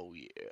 Oh, yeah.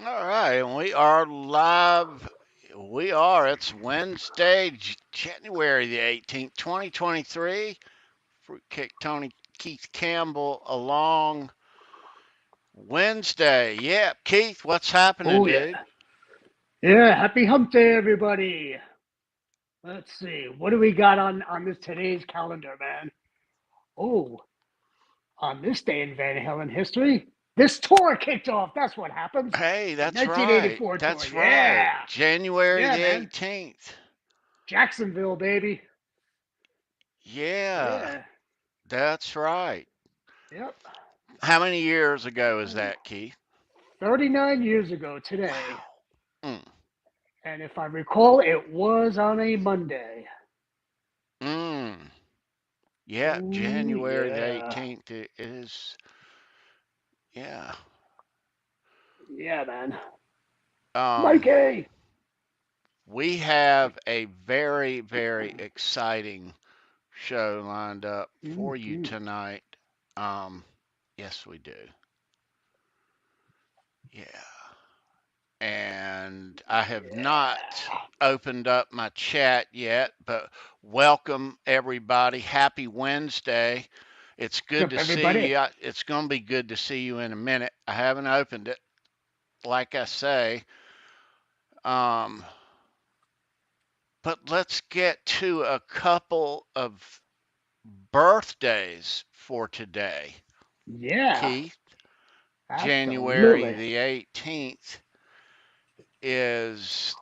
All right, and we are live. It's Wednesday, January the 18th, 2023. Fruitcake Tony Keith Campbell along Wednesday. Yeah, Keith, what's happening, Oh, yeah. dude? Yeah, happy hump day, everybody. Let's see. What do we got on this today's calendar, man? Oh, on this day in Van Halen history, this tour kicked off. That's what happens. Hey, The that's right. 1984 tour. That's right. Yeah. January Yeah, the man. 18th. Jacksonville, baby. Yeah, Yeah. that's right. Yep. How many years ago is that, Keith? 39 years ago today. Wow. Mm. And if I recall, it was on a Monday. Mm. Yeah, Ooh, January the yeah. 18th it is. Yeah. Yeah, man. Um, Mikey. we have a very, very exciting show lined up for you Mm-hmm. tonight. Um, yes, we do. Yeah. And I have not opened up my chat yet, but welcome everybody. Happy Wednesday. It's good Yep, to see everybody. you. It's going to be good to see you in a minute. I haven't opened it, like I say. Um, but let's get to a couple of birthdays for today. Yeah, Keith, January absolutely. the 18th is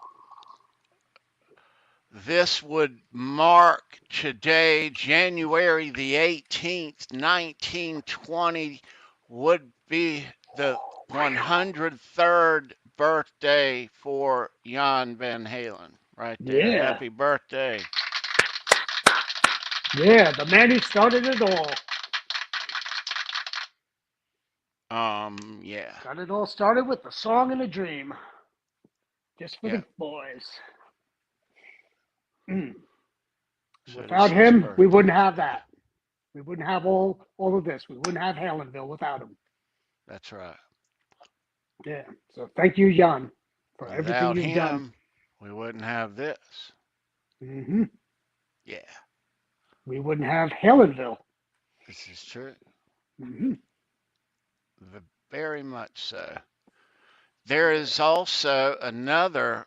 this would mark today, January the 18th, 1920, would be the 103rd birthday for Jan Van Halen. Right there. Yeah, Happy birthday. yeah, the man who started it all. Yeah. Got it all started with the song and a dream, just for Yeah. the boys. Mm. So Without this is his him, we birthday wouldn't have today. that. We wouldn't have all of this. We wouldn't have Halenville without him. That's right. Yeah. So thank you, Jan, for everything Without you've done. him, we wouldn't have this. Hmm. Yeah, We wouldn't have Halenville. this is true. Hmm. Very much so. There is also another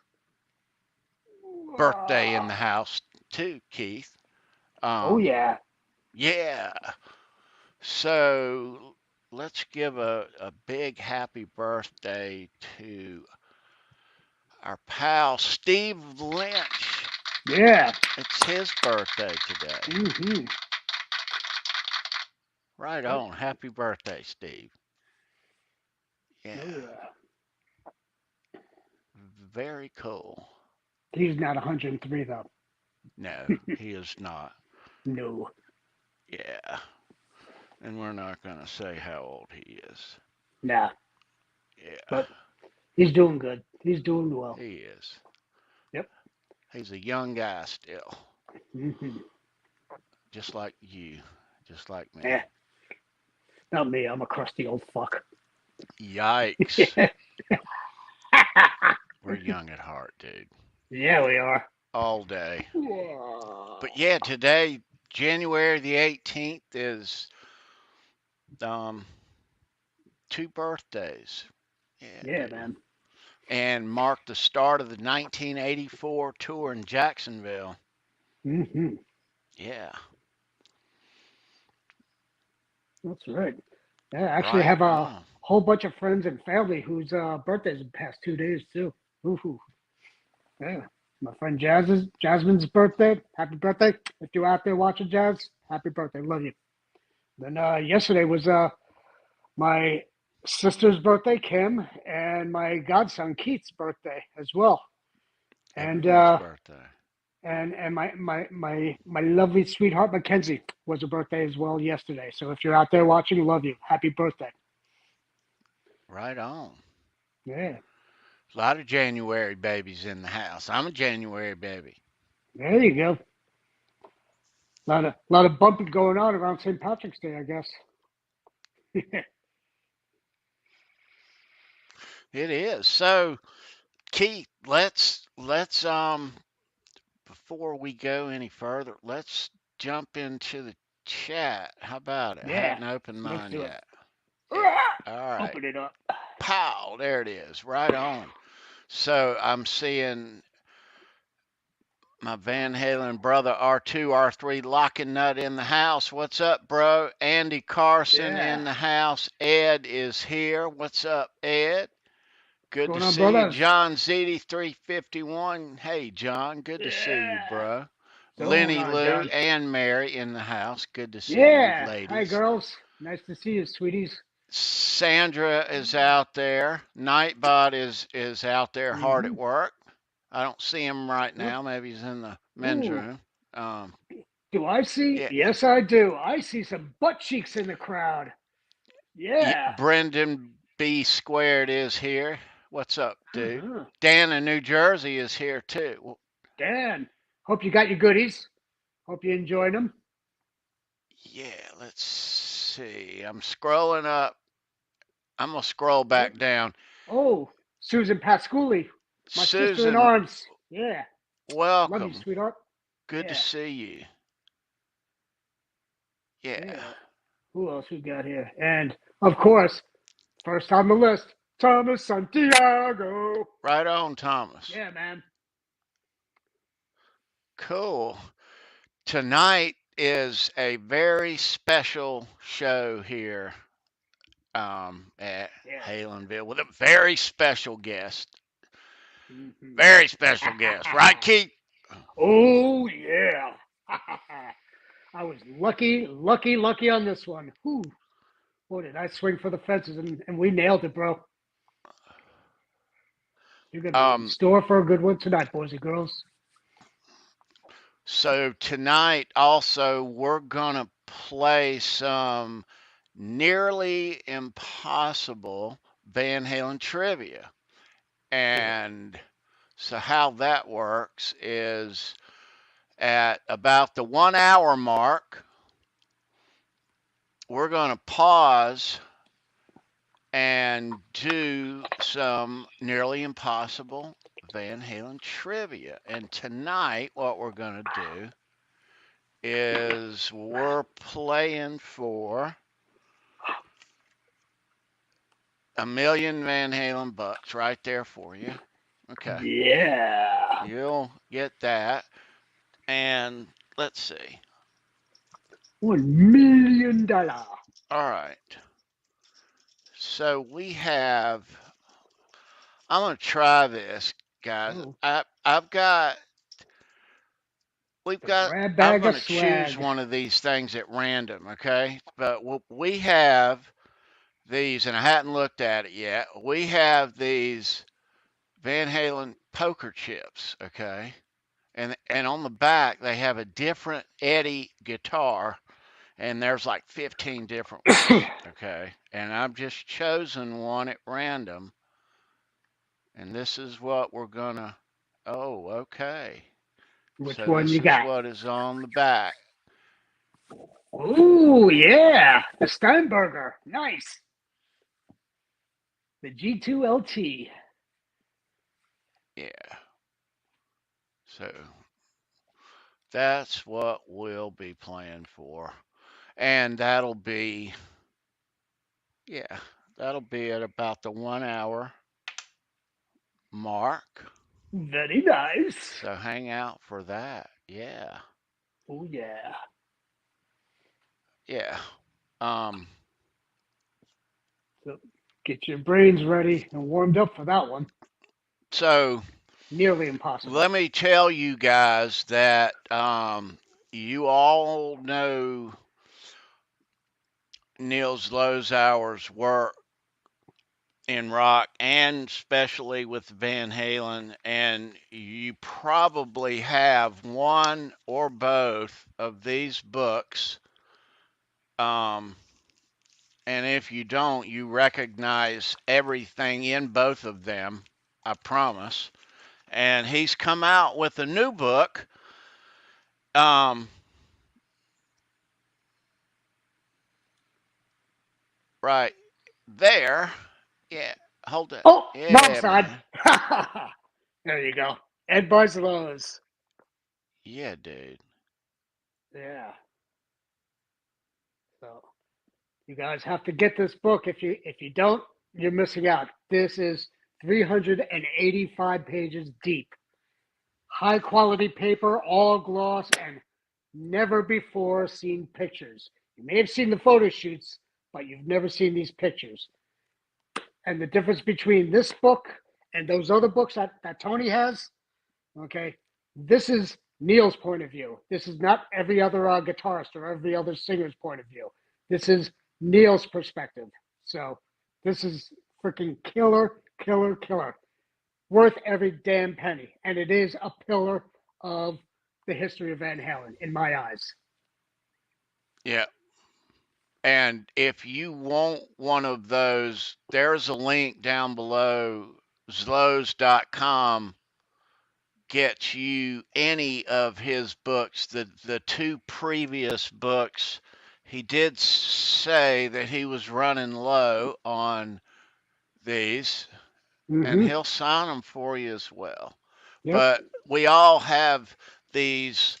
birthday in the house, too, Keith. Oh Um, yeah. yeah. So let's give a big happy birthday to our pal Steve Lynch. Yeah. It's his birthday today. Hmm. Right Yep. on. Happy birthday, Steve. Oh Yeah. yeah. Very cool. He's not 103 though. No, he is not. No. Yeah. And we're not going to say how old he is. Nah. Yeah, But he's doing good. He's doing well. he is. Yep. He's a young guy still, Hmm. just like you, just like me. Eh, not me. I'm a crusty old fuck. Yikes. We're young at heart, dude. Yeah, we are. All day. Whoa. But yeah, today, January the 18th, is um, two birthdays. Yeah, Yeah, dude. man. And marked the start of the 1984 tour in Jacksonville. Hmm. Yeah, That's right. Yeah, I actually right have a on. whole bunch of friends and family whose birthdays in the past 2 days too. Woohoo. Yeah. My friend Jasmine's birthday. Happy birthday. If you're out there watching Jazz, happy birthday. Love you. Then yesterday was my sister's birthday, Kim, and my godson Keith's birthday as well. And Everyone's birthday. my lovely sweetheart Mackenzie was her birthday as well yesterday. So if you're out there watching, love you. Happy birthday. Right on. Yeah. A lot of January babies in the house. I'm a January baby. There you go. A lot of bumping going on around St. Patrick's Day, I guess. It is. So, Keith, let's before we go any further, let's jump into the chat. How about it? I Yeah. hadn't opened Let's mine do it. yet. Yeah. All right. Open it up. Pow, there it is. Right on. So, I'm seeing my Van Halen brother R2, R3 locking nut in the house. What's up, bro? Andy Carson Yeah. in the house. Ed is here. What's up, Ed? What's Good to going on, see you. brothers? John ZD 351. Hey, John. Good to see you, Yeah. bro. What's going Lenny on, Lou John? and Mary in the house. Good to see you, Yeah. Hi, ladies. girls. Nice to see you, sweeties. Sandra is out there. Nightbot is out there hard at Mm-hmm. work. I don't see him right What? now. Maybe he's in the men's Ooh. room. Um, Do I see? yeah, Yes, I do. I see some butt cheeks in the crowd. yeah. Yeah. Brendan B squared is here. What's up, dude? Uh-huh. Dan in New Jersey is here too. Dan, hope you got your goodies. Hope you enjoyed them. Yeah, let's see. I'm scrolling up. I'm gonna scroll Oh, back down. oh, Susan Pasculi, my sister in Susan, arms. Yeah. Love you, welcome. sweetheart. Good to Yeah. see you. Yeah, Yeah. Who else we got here? And of course, first on the list, Thomas Santiago. right on, Thomas. Yeah, man. Cool. Tonight is a very special show here at Yeah. Halenville with a very special guest. Mm-hmm. Very special guest, right, Keith? Oh, yeah. I was lucky on this one. Whew. Boy, did I swing for the fences, and we nailed it, bro. You're going to be in Um, store for a good one tonight, boys and girls. so tonight also we're gonna play some nearly impossible Van Halen trivia. Cool. And so how that works is at about the 1 hour mark, we're going to pause and do some nearly impossible Van Halen trivia. And tonight, what we're going to do is we're playing for $1,000,000 Van Halen bucks right there for you. Okay. Yeah. You'll get that. And let's see. $1 million. All right. So we have, I'm going to try this, guys. Oh, I've got, we've the got, grab I'm bag going of to choose swag. one of these things at random, okay? But we have these, and I hadn't looked at it yet. We have these Van Halen poker chips, okay? And on the back, they have a different Eddie guitar, and there's like 15 different ones, okay? And I've just chosen one at random, and this is what we're gonna. Oh, okay. Which So one this you is got? what is on the back. Oh, yeah. The Steinberger. Nice. The G2LT. Yeah. So that's what we'll be playing for. And that'll be, yeah, that'll be at about the 1 hour mark. Very nice. So hang out for that. Yeah. Oh, yeah. Yeah. Um, So get your brains ready and warmed up for that one. so Nearly impossible. let me tell you guys that you all know Neil Zlozower's work in rock and especially with Van Halen, and you probably have one or both of these books. Um, and if you don't, you recognize everything in both of them, I promise. And he's come out with a new book. Um, right there. Yeah, hold it. Oh, wrong Yeah, side. man. There you go. Ed Barcelos. Yeah, dude. Yeah. So you guys have to get this book. If you don't, you're missing out. This is 385 pages deep. High quality paper, all gloss, and never before seen pictures. You may have seen the photo shoots, but you've never seen these pictures. And the difference between this book and those other books that Tony has, okay, this is Neil's point of view. This is not every other guitarist or every other singer's point of view. This is Neil's perspective. So this is freaking killer, killer, killer. Worth every damn penny. And it is a pillar of the history of Van Halen in my eyes. Yeah. And if you want one of those, there's a link down below. Zloz.com gets you any of his books. The two previous books, he did say that he was running low on these, and Mm-hmm. he'll sign them for you as well. Yep. But we all have these,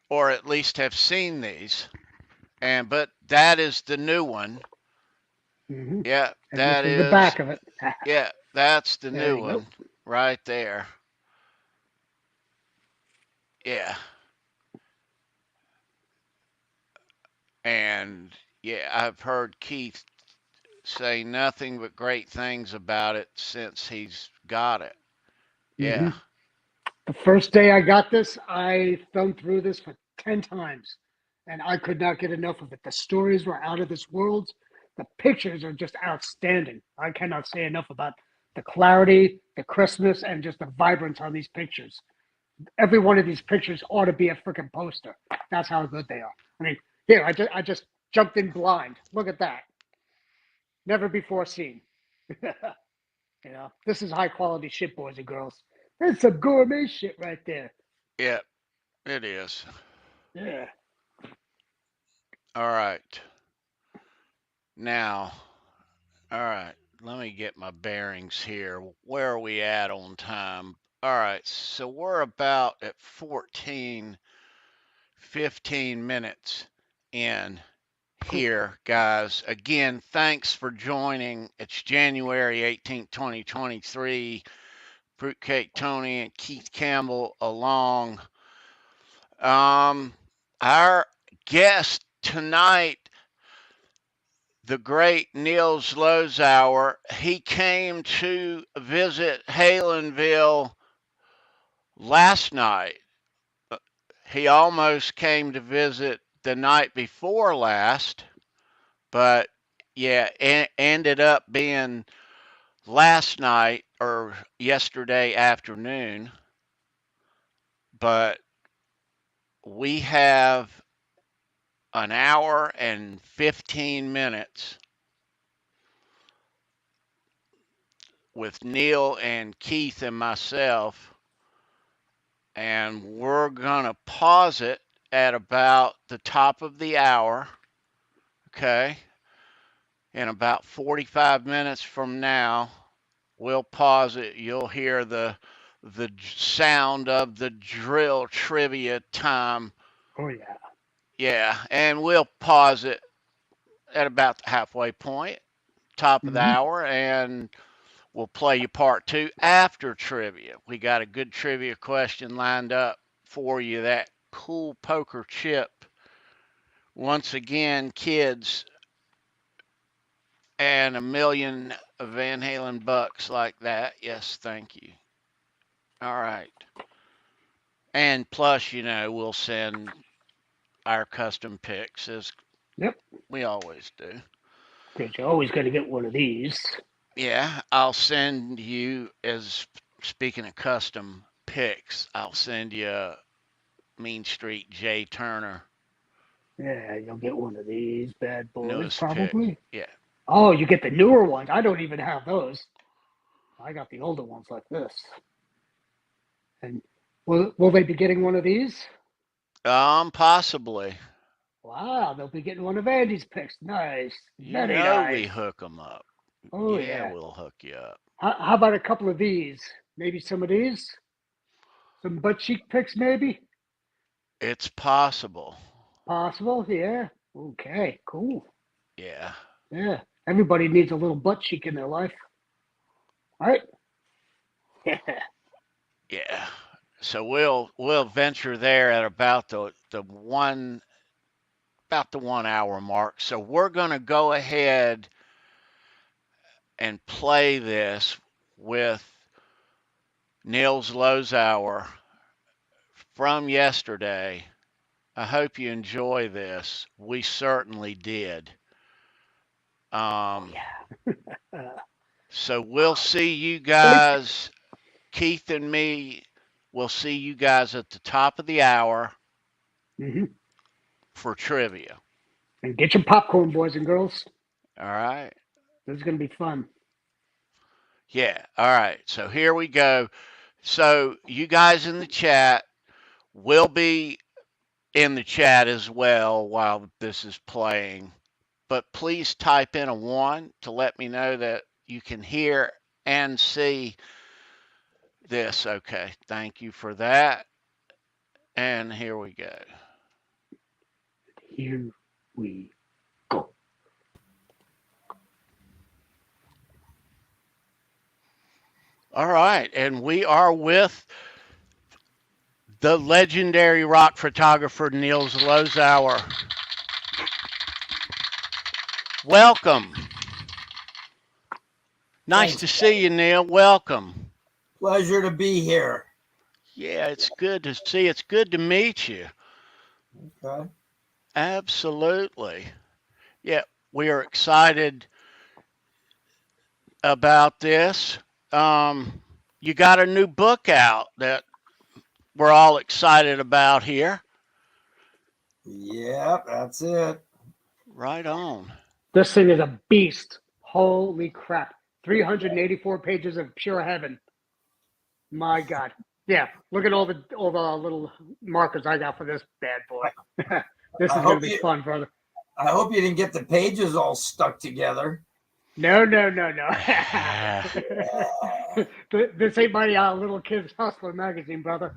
or at least have seen these. And but that is the new one. Mm-hmm. Yeah, And this that is the is. back of it. Yeah, that's the There new you go. one right there. Yeah. And yeah, I've heard Keith say nothing but great things about it since he's got it. Mm-hmm. Yeah. The first day I got this, I thumbed through this for 10 times and I could not get enough of it. The stories were out of this world. The pictures are just outstanding. I cannot say enough about the clarity, the crispness, and just the vibrance on these pictures. Every one of these pictures ought to be a freaking poster. That's how good they are. I mean, here, I just jumped in blind. Look at that. Never before seen. This is high quality shit, boys and girls. That's some gourmet shit right there. Yeah, it is. Yeah. All right. Now, all right. Let me get my bearings here. Where are we at on time? All right. So we're about at 14, 15 minutes in Cool. here, guys. Again, thanks for joining. It's January 18th, 2023. Fruitcake Tony and Keith Campbell along. Our guest tonight, the great Neil Zlozower, he came to visit Halenville last night. He almost came to visit the night before last, but yeah, ended up being last night or yesterday afternoon. But we have an hour and 15 minutes with Neil and Keith and myself, and we're going to pause it at about the top of the hour. Okay. In about 45 minutes from now, we'll pause it. You'll hear the sound of the drill trivia time. Oh yeah. Yeah, and we'll pause it at about the halfway point, top of the Mm-hmm. hour, and we'll play you part two after trivia. We got a good trivia question lined up for you. That cool poker chip. Once again, kids, and a million Van Halen bucks like that. Yes, thank you. All right. And plus, we'll send our custom picks as Yep. we always do. Because you're always going to get one of these. Yeah, I'll send you, as speaking of custom picks, I'll send you Mean Street J Turner Yeah, you'll get one of these bad boys, newest pick. probably. Yeah. Oh, you get the newer ones. I don't even have those. I got the older ones like this. And will they be getting one of these? Possibly. Wow, they'll be getting one of Andy's picks. Nice. You Very know nice. we hook 'em up. Oh, Yeah, yeah. we'll hook you up. How about a couple of these? Maybe some of these? Some butt cheek picks, maybe? It's possible. Possible? Yeah. Okay, cool. Yeah. Yeah. Everybody needs a little butt cheek in their life. All right. Yeah. So we'll venture there at the 1 hour mark. So we're going to go ahead and play this with Neil Zlozower from yesterday. I hope you enjoy this. We certainly did. Oh, Um, yeah. so we'll see you At least, guys, Keith and me. We'll see you guys at the top of the hour mhm. for trivia. And get your popcorn, boys and girls. All right. This is going to be fun. Yeah. All right. So here we go. So you guys in the chat will be in the chat as well while this is playing. But please type in a 1 to let me know that you can hear and see this. Okay. Thank you for that. And here we go. Here we go. All right. And we are with the legendary rock photographer Neil Zlozower. Welcome. Nice Thanks. to see you, Neil. Welcome. Pleasure to be here. Yeah, it's good to see. It's good to meet you. Okay. Absolutely. Yeah, we are excited about this. You got a new book out that we're all excited about here. Yep, that's it. Right on. This thing is a beast. Holy crap. 384 pages of pure heaven. My God. Yeah, look at all the little markers I got for this bad boy. This is I going to hope be you. fun, brother. I hope you didn't get the pages all stuck together. No. This ain't my little kid's hustler magazine, brother.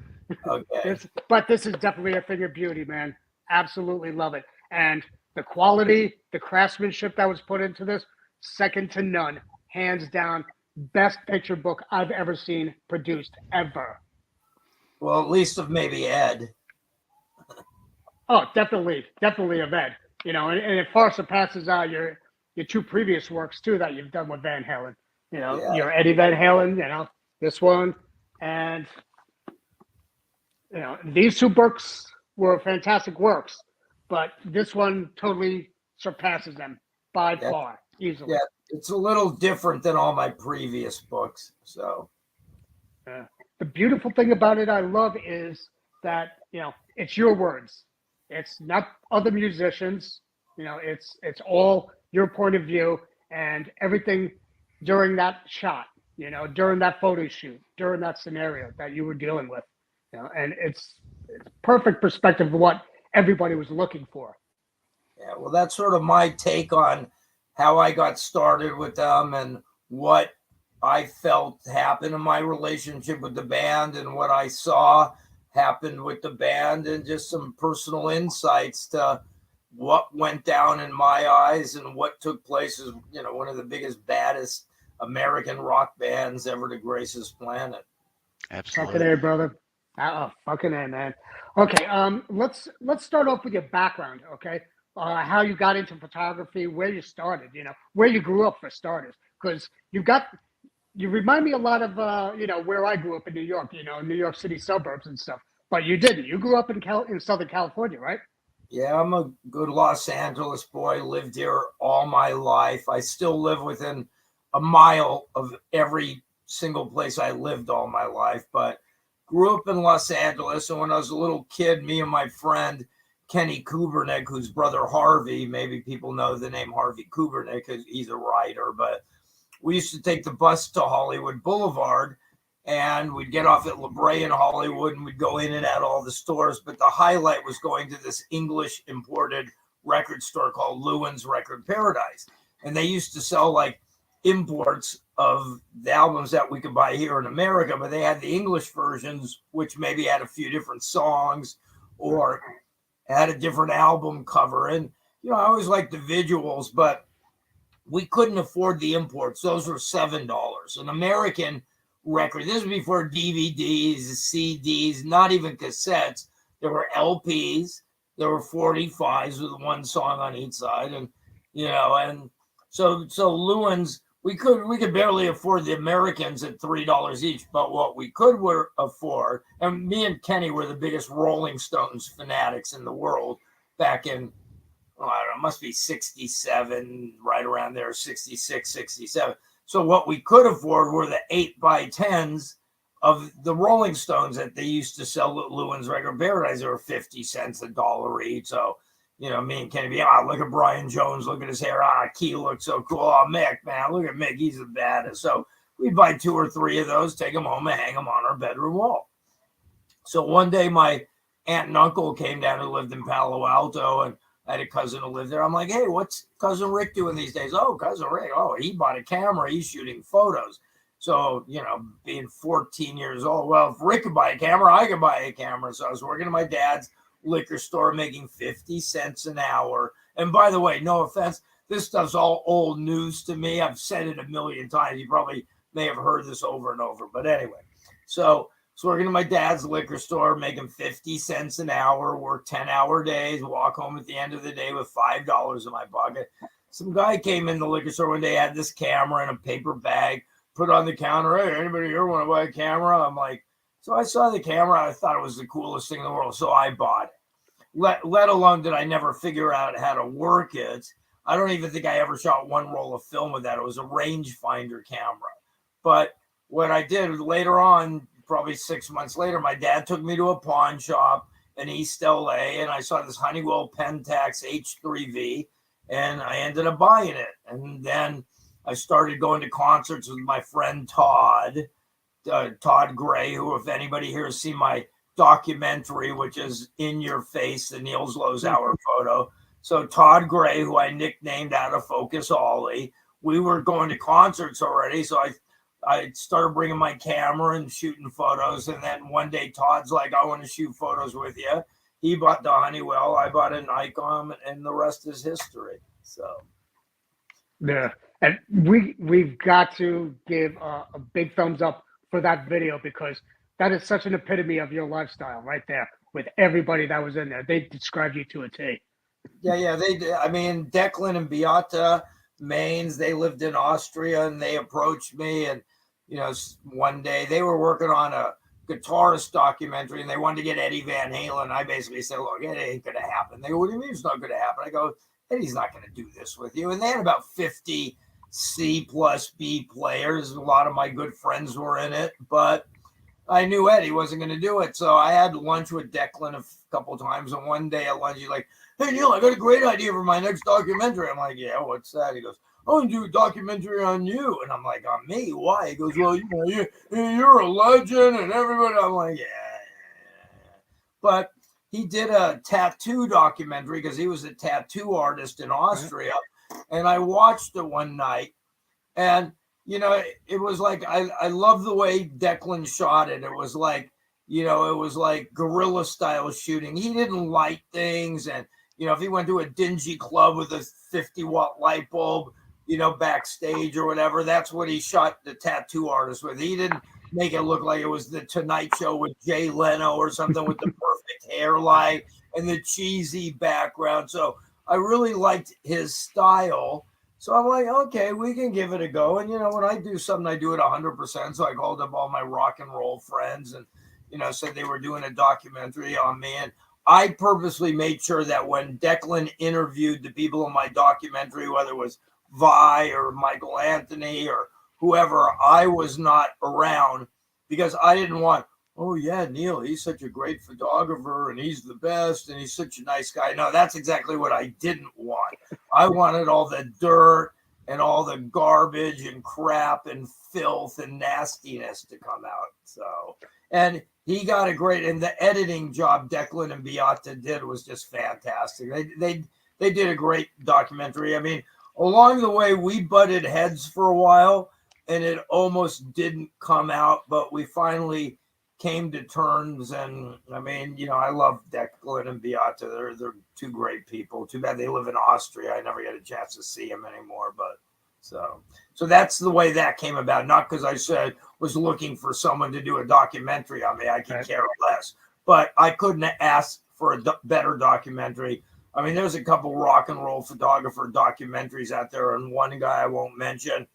Okay. But this is definitely a thing of beauty, man. Absolutely love it. And the quality, the craftsmanship that was put into this, second to none. Hands down, best picture book I've ever seen produced, ever. Well, at least of maybe Ed. Oh, definitely a vet. And it far surpasses your two previous works too that you've done with Van Halen. Yeah. Your Eddie Van Halen. This one, and these two books were fantastic works, but this one totally surpasses them by Yeah. far, easily. Yeah. It's a little different than all my previous books. So. The beautiful thing about it, I love, is that it's your words. It's not other musicians. It's all your point of view, and everything during that shot. During that photo shoot, during that scenario that you were dealing with. And it's perfect perspective of what everybody was looking for. Yeah. Well, that's sort of my take on how I got started with them and what I felt happened in my relationship with the band and what I saw happened with the band, and just some personal insights to what went down in my eyes and what took place as, one of the biggest, baddest American rock bands ever to grace this planet. Fucking Absolutely. A, brother. Fucking A, man. Okay, let's start off with your background, okay? How you got into photography, where you started, where you grew up for starters, because you remind me a lot of where I grew up in New York, New York City suburbs and stuff. But you didn't. You grew up in Southern California, right? Yeah, I'm a good Los Angeles boy, lived here all my life. I still live within a mile of every single place I lived all my life, but grew up in Los Angeles. And when I was a little kid, me and my friend Kenny Kubernick, whose brother Harvey, maybe people know the name Harvey Kubernick because he's a writer, but we used to take the bus to Hollywood Boulevard, and we'd get off at La Brea in Hollywood, and we'd go in and out all the stores. But the highlight was going to this English imported record store called Lewin's Record Paradise. And they used to sell like imports of the albums that we could buy here in America, but they had the English versions, which maybe had a few different songs or had a different album cover. And, I always liked the visuals, but we couldn't afford the imports. Those were $7. An American record. This was before DVDs, CDs, not even cassettes. There were LPs. There were 45s with one song on each side, and and so Lewin's, we could barely afford the Americans at $3 each. But what we could afford, and me and Kenny were the biggest Rolling Stones fanatics in the world back in, I don't know, must be 67, right around there, 66, 67. So what we could afford were the 8x10s of the Rolling Stones that they used to sell at Lewin's Record Paradise. They were 50 cents, $1 each. So, me and Kenny be, look at Brian Jones, look at his hair. Key looks so cool. Oh, Mick, man, look at Mick. He's the baddest. So we'd buy 2 or 3 of those, take them home and hang them on our bedroom wall. So one day my aunt and uncle came down who lived in Palo Alto, and I had a cousin who lived there. I'm like, hey, what's Cousin Rick doing these days? Oh, Cousin Rick. Oh, he bought a camera. He's shooting photos. So, being 14 years old, well, if Rick could buy a camera, I could buy a camera. So I was working at my dad's liquor store making 50 cents an hour. And by the way, no offense, this stuff's all old news to me. I've said it a million times. You probably may have heard this over and over. But anyway, so working at my dad's liquor store, making 50 cents an hour, work 10-hour days, walk home at the end of the day with $5 in my pocket. Some guy came in the liquor store one day, had this camera in a paper bag, put it on the counter. Hey, anybody here want to buy a camera? I'm like, so I saw the camera. I thought it was the coolest thing in the world. So I bought it. Let alone did I never figure out how to work it. I don't even think I ever shot one roll of film with that. It was a rangefinder camera. But what I did later on, probably 6 months later, my dad took me to a pawn shop in East LA, and I saw this Honeywell Pentax H3V, and I ended up buying it. And then I started going to concerts with my friend Todd Gray, who, if anybody here has seen my documentary, which is In Your Face, the Neil Zlozower photo. So Todd Gray, who I nicknamed Out of Focus Ollie, we were going to concerts already, so I started bringing my camera and shooting photos. And then one day Todd's like, I want to shoot photos with you. He bought the Honeywell. I bought a Nikon, and the rest is history. So. Yeah. And we've got to give a big thumbs up for that video, because that is such an epitome of your lifestyle right there with everybody that was in there. They described you to a T. Yeah, they did. I mean, Declan and Beata Maines, they lived in Austria, and they approached me, and one day they were working on a guitarist documentary, and they wanted to get Eddie Van Halen. I basically said, look, it ain't going to happen. They go, what do you mean it's not going to happen? I go, Eddie's not going to do this with you. And they had about 50 C plus B players. A lot of my good friends were in it, but I knew Eddie wasn't going to do it. So I had lunch with Declan a couple times, and one day at lunch, he's like, hey, Neil, I got a great idea for my next documentary. I'm like, yeah, what's that? He goes, I want to do a documentary on you. And I'm like, on me? Why? He goes, well, you're a legend, and everybody. I'm like, yeah. But he did a tattoo documentary because he was a tattoo artist in Austria. and I watched it one night, and it was like I love the way Declan shot it. It was like it was like guerrilla style shooting. He didn't light things, and if he went to a dingy club with a 50-watt light bulb, backstage or whatever, that's what he shot the tattoo artist with. He didn't make it look like it was the Tonight Show with Jay Leno or something with the perfect hairline and the cheesy background. So I really liked his style. So I'm like, okay, we can give it a go. And, when I do something, I do it 100%. So I called up all my rock and roll friends and, said they were doing a documentary on me. And I purposely made sure that when Declan interviewed the people in my documentary, whether it was Vi or Michael Anthony or whoever, I was not around because I didn't want, oh yeah, Neil, he's such a great photographer and he's the best and he's such a nice guy. No, that's exactly what I didn't want. I wanted all the dirt and all the garbage and crap and filth and nastiness to come out. So, and he got a great, and the editing job Declan and Beata did was just fantastic. They did a great documentary. I mean, along the way, we butted heads for a while, and it almost didn't come out, but we finally came to terms. And I mean, I love Declan and Beata. They're two great people. Too bad they live in Austria. I never get a chance to see them anymore. But so that's the way that came about. Not because I was looking for someone to do a documentary on me. I could care less. But I couldn't ask for a better documentary. I mean, there's a couple rock and roll photographer documentaries out there, and one guy I won't mention,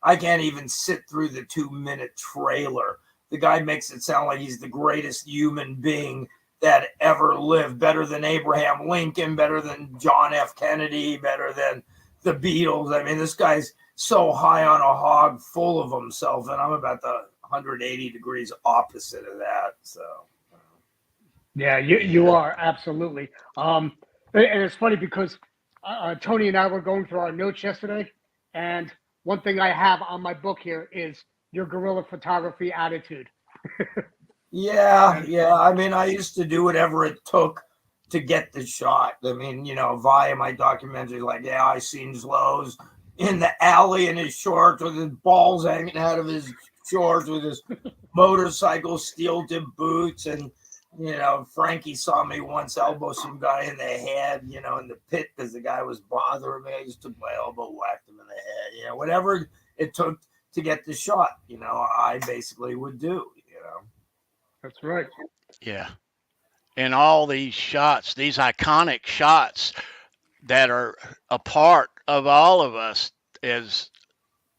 I can't even sit through the 2-minute trailer. The guy makes it sound like he's the greatest human being that ever lived, better than Abraham Lincoln, better than John F. Kennedy, better than the Beatles. I mean, this guy's so high on a hog, full of himself, and I'm about the 180 degrees opposite of that. So, yeah, you are absolutely. And it's funny because Tony and I were going through our notes yesterday, and one thing I have on my book here is your guerrilla photography attitude. Yeah. I mean, I used to do whatever it took to get the shot. I mean, via my documentary, like, yeah, I seen Zloz in the alley in his shorts with his balls hanging out of his shorts with his motorcycle steel-tip boots. And, Frankie saw me once elbow some guy in the head, in the pit because the guy was bothering me. I just took my elbow, whacked him in the head. Whatever it took to get the shot, I basically would do, That's right. Yeah. And all these shots, these iconic shots that are a part of all of us as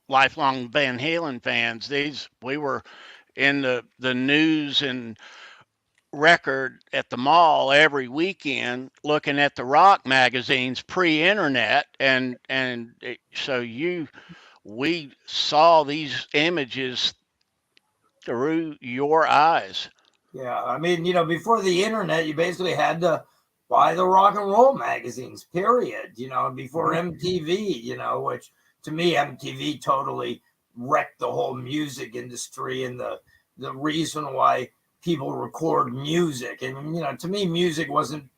lifelong Van Halen fans, we were in the news and record at the mall every weekend looking at the rock magazines pre-internet, and so we saw these images through your eyes. Yeah, I mean, before the internet, you basically had to buy the rock and roll magazines, period. Before MTV, which to me, MTV totally wrecked the whole music industry and the reason why people record music. And, to me, music wasn't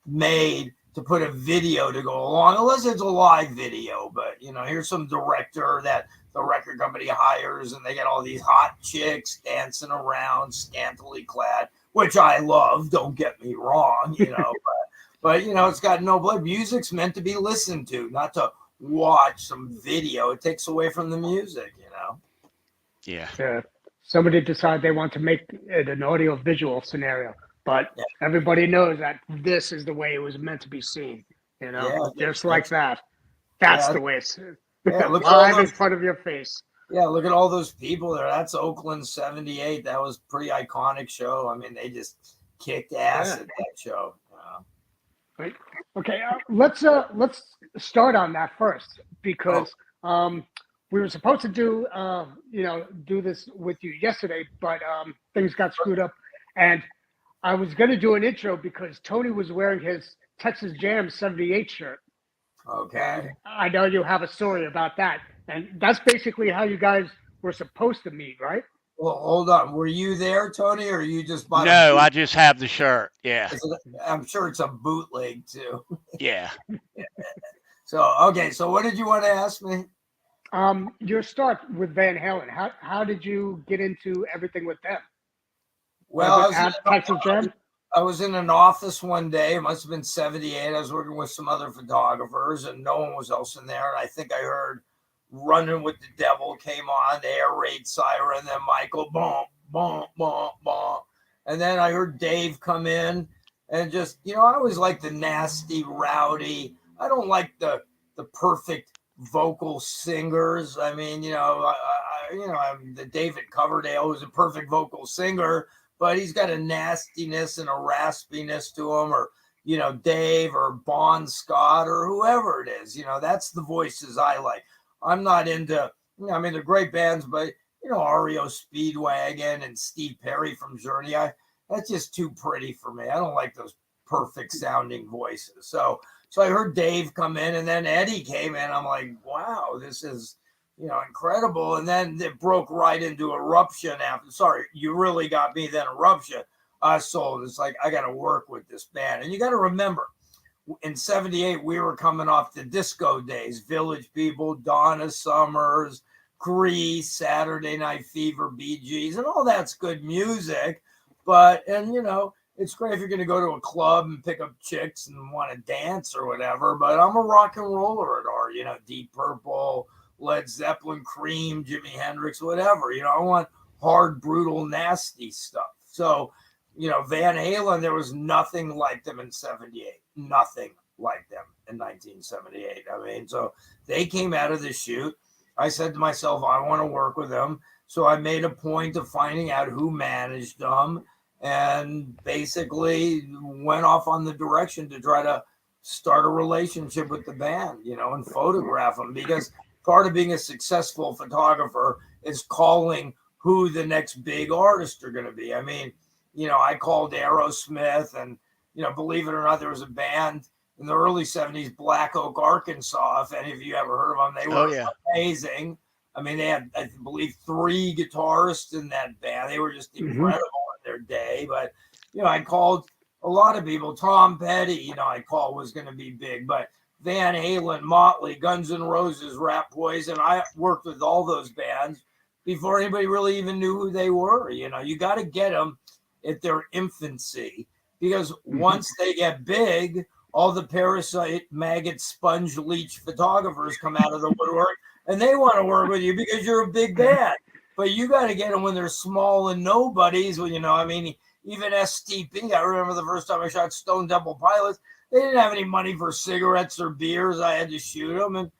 made to put a video to go along, unless it's a live video. But, here's some director that the record company hires, and they get all these hot chicks dancing around, scantily clad, which I love. Don't get me wrong, but it's got no blood. Music's meant to be listened to, not to watch some video. It takes away from the music, Yeah. Somebody decided they want to make it an audio-visual scenario, but everybody knows that this is the way it was meant to be seen. Just like that. That's the way it's live in front of your face. Yeah, look at all those people there. That's Oakland '78. That was a pretty iconic show. I mean, they just kicked ass at that show. Right. Okay, let's start on that first because we were supposed to do do this with you yesterday, but things got screwed up, and I was going to do an intro because Tony was wearing his Texas Jam '78 shirt. Okay. I know you have a story about that, and that's basically how you guys were supposed to meet, right? Well, hold on. Were you there, Tony, or you just bought? No, I just have the shirt. Yeah. I'm sure it's a bootleg too. Yeah. So, okay. So what did you want to ask me? Your start with Van Halen. How did you get into everything with them? Was Well, it at Texas Jam? I was in an office one day. It must have been 78. I was working with some other photographers and no one was else in there. And I think I heard Running with the Devil came on, the air raid siren, then Michael, boom, boom, boom, boom. And then I heard Dave come in and just, I always like the nasty, rowdy. I don't like the perfect vocal singers. I mean, the David Coverdale who's a perfect vocal singer, but he's got a nastiness and a raspiness to him, or Dave or Bon Scott or whoever it is. That's the voices I like. I'm not into, they're great bands, but REO Speedwagon and Steve Perry from Journey, that's just too pretty for me. I don't like those perfect sounding voices. So I heard Dave come in, and then Eddie came in. I'm like, wow, this is incredible. And then it broke right into Eruption after. Sorry, you really got me then. Eruption. I sold. It's like, I got to work with this band. And you got to remember, in 78, we were coming off the disco days. Village People, Donna Summers, Grease, Saturday Night Fever, Bee Gees, and all that's good music. But, it's great if you're going to go to a club and pick up chicks and want to dance or whatever. But I'm a rock and roller at heart, Deep Purple, Led Zeppelin, Cream, Jimi Hendrix, whatever. I want hard, brutal, nasty stuff. So, Van Halen, there was nothing like them in 78. Nothing like them in 1978. I mean, so they came out of the chute. I said to myself, I want to work with them. So I made a point of finding out who managed them and basically went off on the direction to try to start a relationship with the band, and photograph them, because part of being a successful photographer is calling who the next big artists are going to be. I mean, I called Aerosmith, and, believe it or not, there was a band in the early 70s, Black Oak, Arkansas. If any of you ever heard of them, they were amazing. I mean, they had, I believe, 3 guitarists in that band. They were just incredible in their day. But, I called a lot of people. Tom Petty, I called, was going to be big. But Van Halen, Motley, Guns N' Roses, Rat Poison, I worked with all those bands before anybody really even knew who they were. You got to get them at their infancy, because once they get big, all the parasite, maggot, sponge, leech photographers come out of the woodwork, and they want to work with you because you're a big band. But you got to get them when they're small and nobodies. When even STP. I remember the first time I shot Stone Temple Pilots, they didn't have any money for cigarettes or beers. I had to shoot them and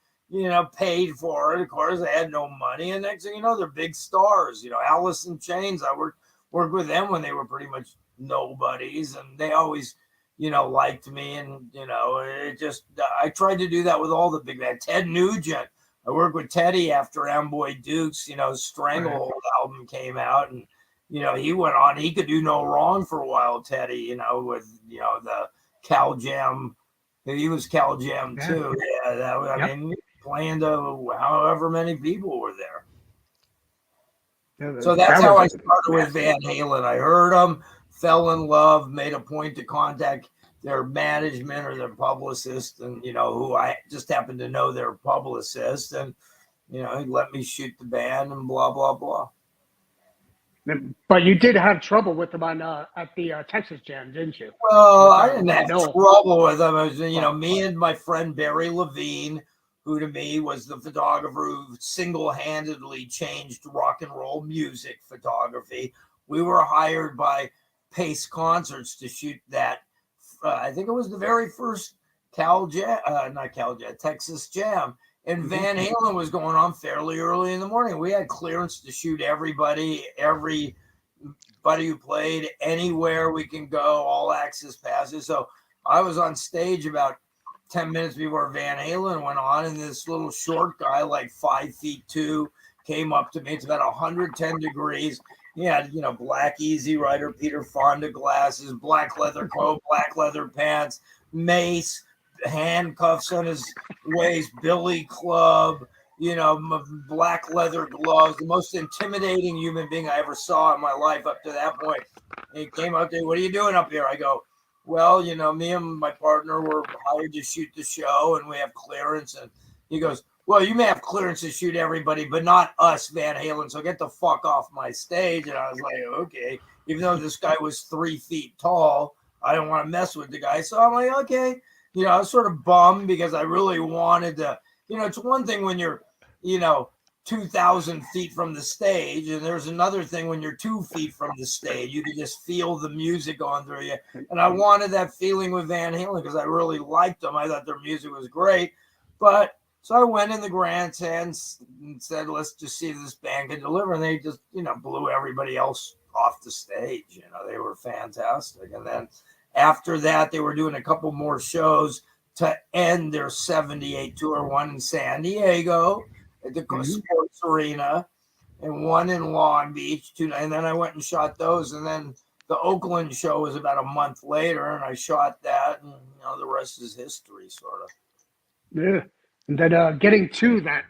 paid for it. Of course, I had no money, and next thing you know, they're big stars. Alice in Chains. I worked with them when they were pretty much nobodies, and they always liked me. And it just, I tried to do that with all the big bands. Ted Nugent, I worked with Teddy after Amboy Dukes Stranglehold album came out, and he went on, he could do no wrong for a while, Teddy, with the Cal Jam. He was Cal Jam too. I mean, playing to however many people were there. So that's how I started with Van Halen. I heard them, fell in love, made a point to contact their management or their publicist, and who I just happened to know their publicist, and he let me shoot the band and blah blah blah. But you did have trouble with them on at the Texas Jam, didn't you? Well, I didn't have trouble with them. It was me and my friend Barry Levine, who to me was the photographer who single-handedly changed rock and roll music photography. We were hired by Pace Concerts to shoot that. I think it was the very first Texas Jam. And Van Halen was going on fairly early in the morning. We had clearance to shoot everybody who played anywhere we can go, all access passes. So I was on stage about 10 minutes before Van Halen went on, and this little short guy, like 5'2", came up to me. It's about 110 degrees. He had, black Easy Rider, Peter Fonda glasses, black leather coat, black leather pants, mace, handcuffs on his waist, billy club, black leather gloves, the most intimidating human being I ever saw in my life up to that point. And he came up to me, "What are you doing up here?" I go, well, me and my partner were hired to shoot the show, and we have clearance. And he goes, well, you may have clearance to shoot everybody, but not us, Van Halen. So get the fuck off my stage. And I was like, okay. Even though this guy was 3 feet tall, I didn't want to mess with the guy. So I'm like, okay. I was sort of bummed because I really wanted to. It's one thing when you're, 2,000 feet from the stage, and there's another thing when you're 2 feet from the stage. You can just feel the music going through you. And I wanted that feeling with Van Halen because I really liked them. I thought their music was great. But so I went in the grandstands and said, let's just see if this band can deliver. And they just, blew everybody else off the stage. They were fantastic. And then after that, they were doing a couple more shows to end their 78 tour, one in San Diego at the Sports Arena and one in Long Beach. And then I went and shot those. And then the Oakland show was about a month later, and I shot that. And, the rest is history, sort of. Yeah. And then getting to that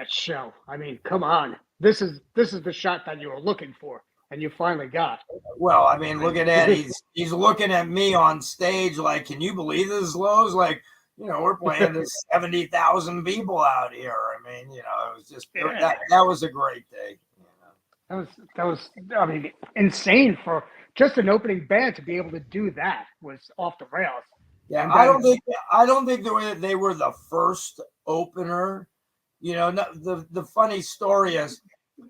show. I mean, come on. This is the shot that you were looking for, and you finally got. Well, I mean, look at that. He's looking at me on stage like, can you believe this, Zloz? Like, we're playing to 70,000 people out here. I mean, it was just that was a great day. That was I mean, insane for just an opening band to be able to do that was off the rails. Yeah, I don't think they were the first opener. The funny story is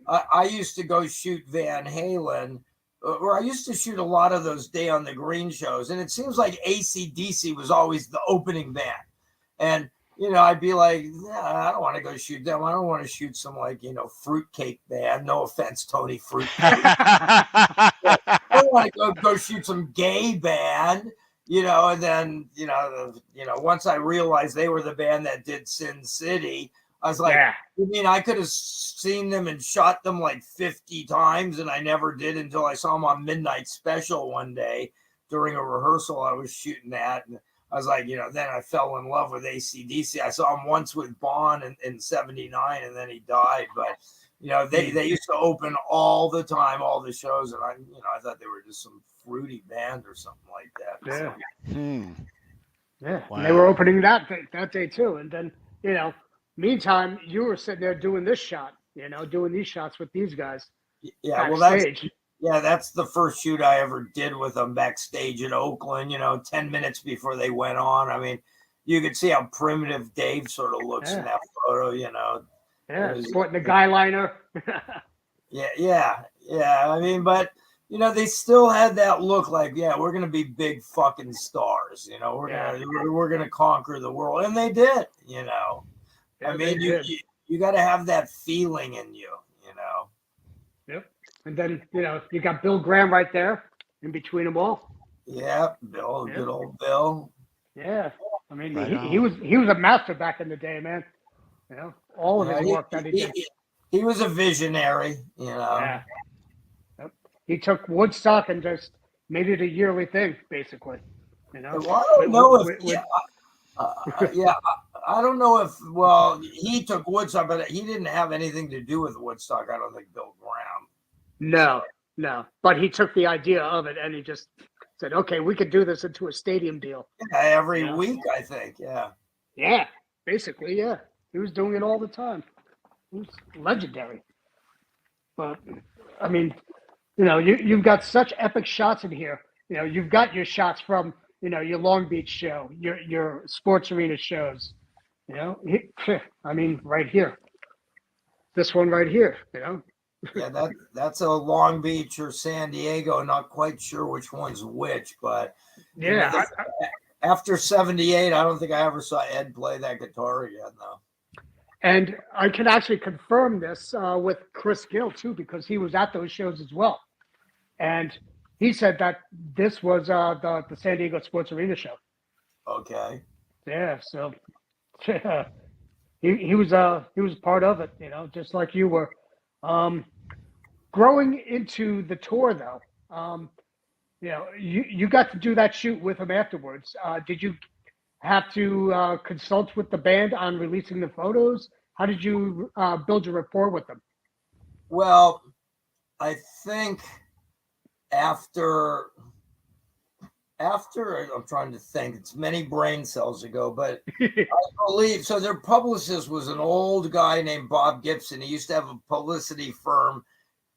I used to go shoot Van Halen, or I used to shoot a lot of those Day on the Green shows, and it seems like AC/DC was always the opening band. And I'd be like, I don't want to go shoot them. I don't want to shoot some fruitcake band. No offense, Tony Fruitcake. I don't want to go shoot some gay band. And then, once I realized they were the band that did Sin City, I was like, you mean I could have seen them and shot them like 50 times, and I never did until I saw them on Midnight Special one day during a rehearsal I was shooting that. And I was like, then I fell in love with AC/DC. I saw him once with Bon in 79, and then he died. But, they used to open all the time, all the shows, and I thought they were just some fruity band or something like that. Yeah. So. Yeah. Wow. And they were opening that day too. And then, meantime, you were sitting there doing this shot, doing these shots with these guys. Yeah, backstage. that's the first shoot I ever did with them backstage in Oakland, 10 minutes before they went on. I mean, you could see how primitive Dave sort of looks in that photo, Yeah, sporting the guy liner. Yeah. I mean, but they still had that look like, we're gonna be big fucking stars. We're gonna conquer the world, and they did. I mean, you got to have that feeling in you. Yep. And then you got Bill Graham right there in between them all. Yeah, Bill, good old Bill. Yeah, I mean he was a master back in the day, man. All of his work that he did. He was a visionary, Yeah. Yep. He took Woodstock and just made it a yearly thing, basically. Well, I don't know I don't know if. Well, he took Woodstock, but he didn't have anything to do with Woodstock. I don't think Bill Graham. No. But he took the idea of it and he just said, "Okay, we could do this into a stadium deal." Yeah, every week, I think. Yeah. Yeah, basically, yeah. He was doing it all the time. It was legendary. But I mean, you've got such epic shots in here. You've got your shots from your Long Beach show, your sports arena shows. I mean, right here. This one right here. Yeah, that's a Long Beach or San Diego. Not quite sure which one's which, but yeah. After 78, I don't think I ever saw Ed play that guitar again, though. And I can actually confirm this with Chris Gill, too, because he was at those shows as well. And he said that this was the San Diego Sports Arena show. Okay. Yeah, so he was part of it, just like you were. Growing into the tour, though, you got to do that shoot with him afterwards. Did you have to consult with the band on releasing the photos? How did you build your rapport with them? Well, I think after after, I'm trying to think, it's many brain cells ago, but I believe, so their publicist was an old guy named Bob Gibson. He used to have a publicity firm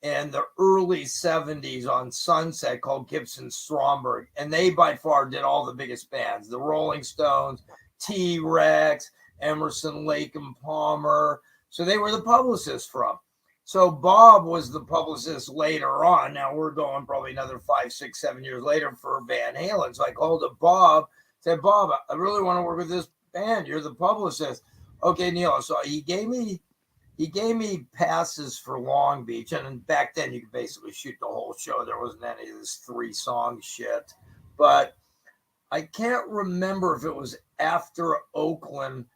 in the early 70s on Sunset called Gibson Stromberg. And they by far did all the biggest bands, the Rolling Stones, T-Rex, Emerson, Lake and Palmer. So they were the publicist from. So Bob was the publicist later on. Now we're going probably another 5, 6, 7 years later for Van Halen. So I called up Bob, said, Bob, I really want to work with this band. You're the publicist. Okay, Neil. So he gave me passes for Long Beach. And back then you could basically shoot the whole show. There wasn't any of this 3-song shit. But I can't remember if it was after Oakland.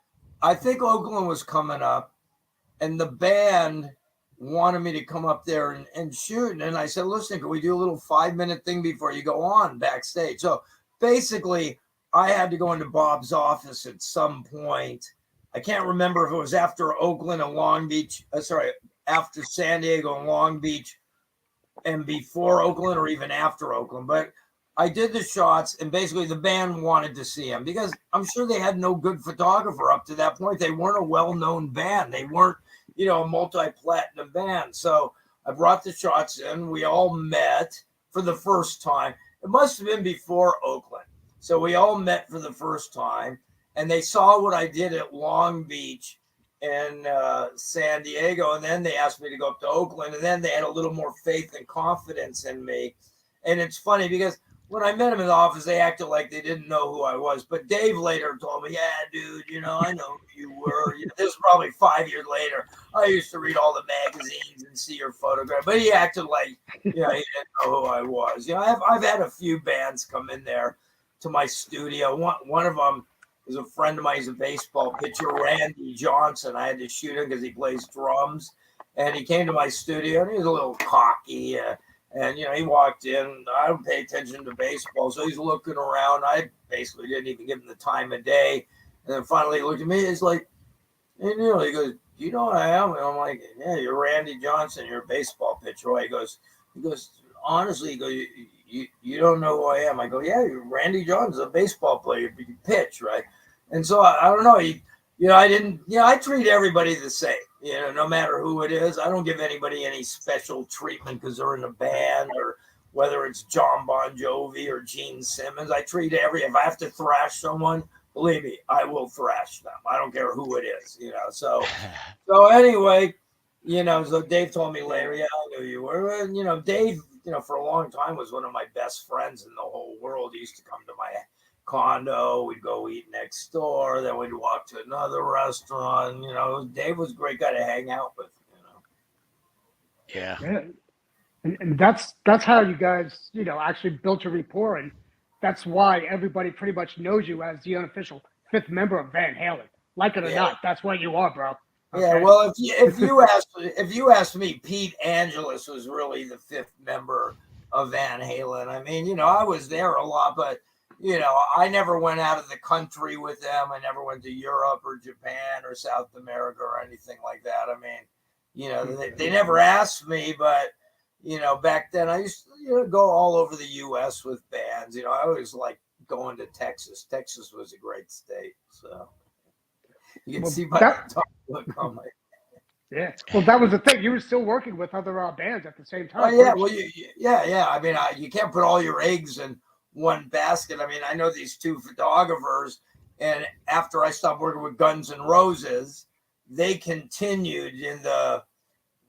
I think Oakland was coming up and the band wanted me to come up there and shoot. And I said, listen, can we do a little 5-minute thing before you go on backstage? So basically I had to go into Bob's office at some point. I can't remember if it was after Oakland and Long Beach, after San Diego and Long Beach and before Oakland or even after Oakland. But I did the shots and basically the band wanted to see him because I'm sure they had no good photographer up to that point. They weren't a well-known band. They weren't, a multi-platinum band. So I brought the shots in. We all met for the first time. It must have been before Oakland. So we all met for the first time and they saw what I did at Long Beach and San Diego. And then they asked me to go up to Oakland and then they had a little more faith and confidence in me. And it's funny because when I met him in the office, they acted like they didn't know who I was. But Dave later told me, yeah, dude, I know who you were. This is probably 5 years later. I used to read all the magazines and see your photograph. But he acted like, he didn't know who I was. I've had a few bands come in there to my studio. One of them is a friend of mine. He's a baseball pitcher, Randy Johnson. I had to shoot him because he plays drums. And he came to my studio, and he was a little cocky. And, he walked in. I don't pay attention to baseball. So he's looking around. I basically didn't even give him the time of day. And then finally he looked at me. He's like, hey, Neil, he goes, do you know who I am? And I'm like, yeah, you're Randy Johnson. You're a baseball pitcher. He goes, honestly, you don't know who I am. I go, yeah, you're Randy Johnson, a baseball player. You pitch, right? And so I don't know. I treat everybody the same. No matter who it is, I don't give anybody any special treatment because they're in a band or whether it's John Bon Jovi or Gene Simmons. I treat if I have to thrash someone, believe me, I will thrash them. I don't care who it is, So anyway, so Dave told me later, yeah, I knew you were. And, Dave, for a long time was one of my best friends in the whole world. He used to come to my condo, we'd go eat next door, then we'd walk to another restaurant. Dave was a great guy to hang out with. Yeah. And that's how you guys actually built your rapport, and that's why everybody pretty much knows you as the unofficial 5th member of Van Halen. Like it or not, that's what you are, bro. Okay? Yeah, well, if you asked me, Pete Angelus was really the 5th member of Van Halen. I mean, I was there a lot, but I never went out of the country with them. I never went to Europe or Japan or South America or anything like that. I mean, they never asked me, but, back then I used to, go all over the U.S. with bands. I always liked going to Texas. Texas was a great state. So you can see by the look on my. Yeah. Well, that was the thing. You were still working with other bands at the same time. Oh, yeah. Well, yeah. I mean, you can't put all your eggs in one basket. I mean, I know these 2 photographers, and after I stopped working with Guns N' Roses, they continued in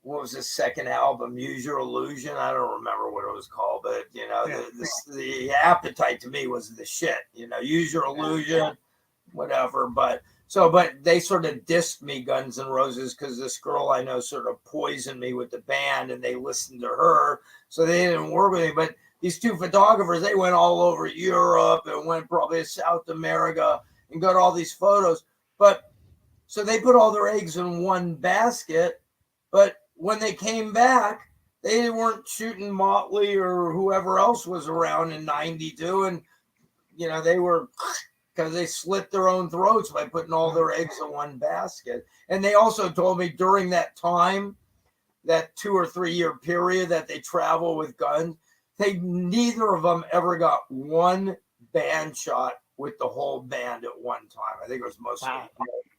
what was the second album, Use Your Illusion? I don't remember what it was called, but the Appetite to me was the shit. Use Your Illusion, whatever. But they sort of dissed me, Guns N' Roses, because this girl I know sort of poisoned me with the band, and they listened to her, so they didn't work with me. But these 2 photographers, they went all over Europe and went probably to South America and got all these photos. But so they put all their eggs in one basket. But when they came back, they weren't shooting Motley or whoever else was around in 92. And, they were, because they slit their own throats by putting all their eggs in one basket. And they also told me during that time, that 2 or 3 year period that they travel with Guns, neither of them ever got one band shot with the whole band at one time. I think it was mostly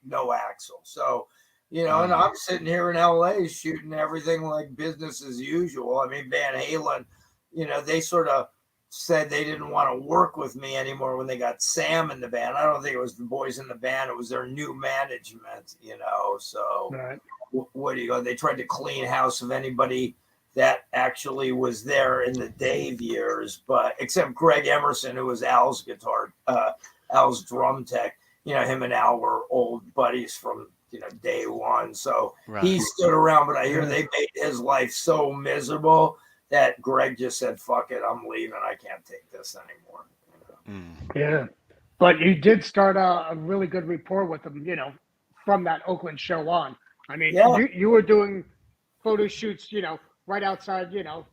no Axl. So, you know, and I'm sitting here in LA shooting everything like business as usual. I mean, Van Halen, you know, they sort of said they didn't want to work with me anymore when they got Sam in the band. I don't think it was the boys in the band. It was their new management, you know. So what do you go? They tried to clean house of anybody that actually was there in the Dave years, but except Greg Emerson, who was Al's Al's drum tech. You know, him and Al were old buddies from, you know, day one. So he stood around, but I hear they made his life so miserable that Greg just said, fuck it, I'm leaving. I can't take this anymore. You know? Yeah. But you did start a really good rapport with them, you know, from that Oakland show on. I mean, you were doing photo shoots, you know, right outside, you know,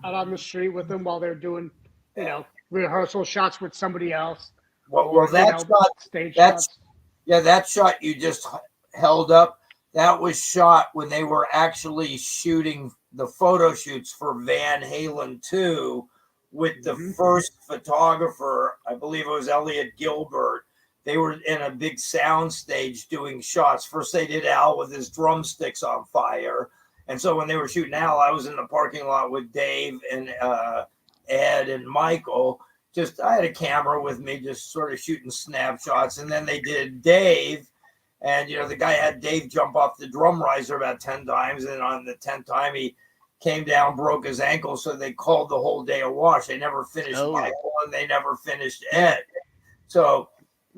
out on the street with them while they're doing, you know, rehearsal shots with somebody else. Well, that shot you just held up, that was shot when they were actually shooting the photo shoots for Van Halen 2 with the first photographer. I believe it was Elliot Gilbert. They were in a big sound stage doing shots. First they did Al with his drumsticks on fire. And so when they were shooting Al, I was in the parking lot with Dave and Ed and Michael. I had a camera with me, just sort of shooting snapshots. And then they did Dave. And, you know, the guy had Dave jump off the drum riser about 10 times. And on the 10th time, he came down, broke his ankle. So they called the whole day a wash. They never finished Michael and they never finished Ed. So,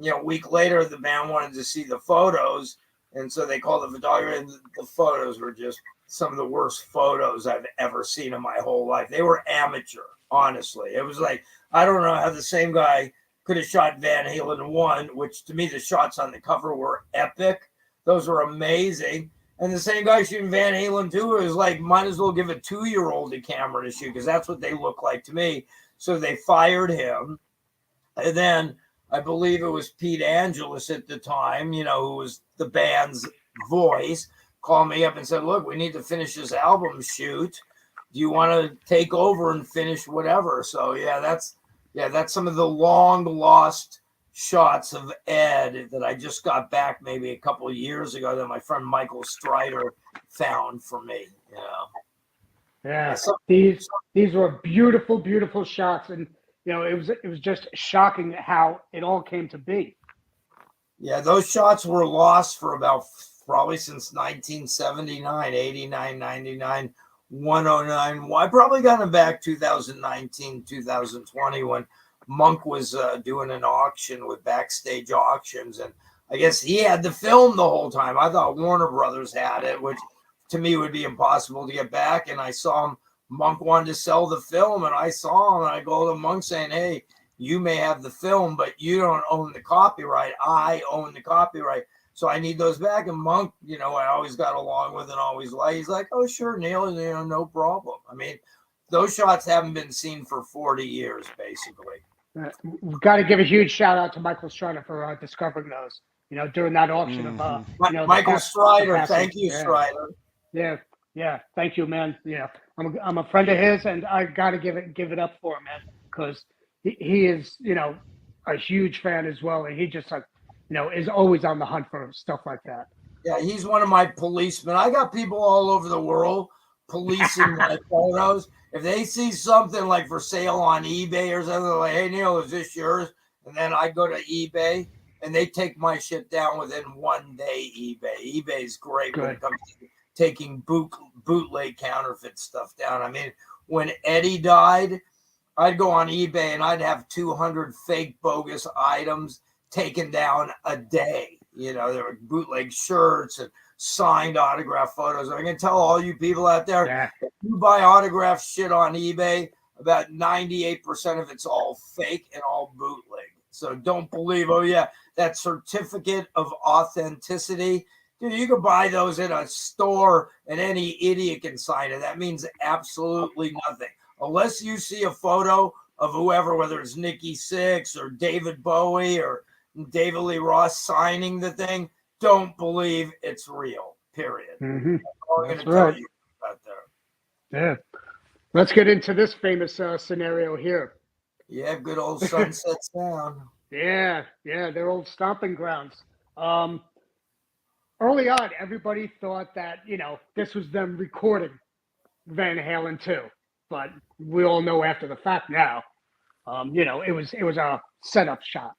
you know, a week later, the band wanted to see the photos. And so they called the photographer, and the photos were just some of the worst photos I've ever seen in my whole life. They were amateur, honestly. It was like, I don't know how the same guy could have shot Van Halen 1, which to me, the shots on the cover were epic. Those were amazing. And the same guy shooting Van Halen 2 was like, might as well give a 2-year-old a camera to shoot, because that's what they look like to me. So they fired him. And then I believe it was Pete Angelus at the time, you know, who was the band's voice, called me up and said, look, we need to finish this album shoot. Do you want to take over and finish whatever? So, that's some of the long lost shots of Ed that I just got back maybe a couple of years ago that my friend Michael Strider found for me. You know? Yeah, these were beautiful, beautiful shots, and you know it was just shocking how it all came to be. Yeah, those shots were lost for about probably since 1979, 89, 99. 109. Well, I probably got them back 2019, 2020 when Monk was doing an auction with Backstage Auctions, and I guess he had the film the whole time. I thought Warner Brothers had it, which to me would be impossible to get back. And I saw him. Monk wanted to sell the film, and I saw him, and I go to Monk saying, "Hey, you may have the film, but you don't own the copyright. I own the copyright. So I need those back." And Monk, you know, I always got along with and always liked. He's like, "Oh, sure, Neil, you know, no problem." I mean, those shots haven't been seen for 40 years, basically. We've got to give a huge shout out to Michael Strider for discovering those, you know, during that auction of you know, Michael Strider. Thank you, Strider. Yeah. Thank you, man. Yeah, I'm a friend of his, and I got to give it up for him, man, because he is, you know, a huge fan as well, and he just like, you know, is always on the hunt for stuff like that. Yeah, he's one of my policemen. I got people all over the world policing my photos. If they see something like for sale on eBay or something, they're like, "Hey, Neil, is this yours?" And then I go to eBay, and they take my shit down within 1 day. eBay's great when it comes to taking bootleg counterfeit stuff down. I mean, when Eddie died, I'd go on eBay and I'd have 200 fake bogus items taken down a day. You know, there were bootleg shirts and signed autograph photos. I can tell all you people out there, if you buy autograph shit on eBay, about 98% of it's all fake and all bootleg. So don't believe, oh yeah, that certificate of authenticity. Dude, you can buy those in a store and any idiot can sign it. That means absolutely nothing. Unless you see a photo of whoever, whether it's Nikki Sixx or David Bowie or David Lee Roth signing the thing, don't believe it's real, period. Mm-hmm. That's all I'm going to tell you about there. Yeah. Let's get into this famous scenario here. Yeah, good old Sunset Sound. Yeah, their old stomping grounds. Early on, everybody thought that, this was them recording Van Halen too, but we all know after the fact now, it was a setup shot.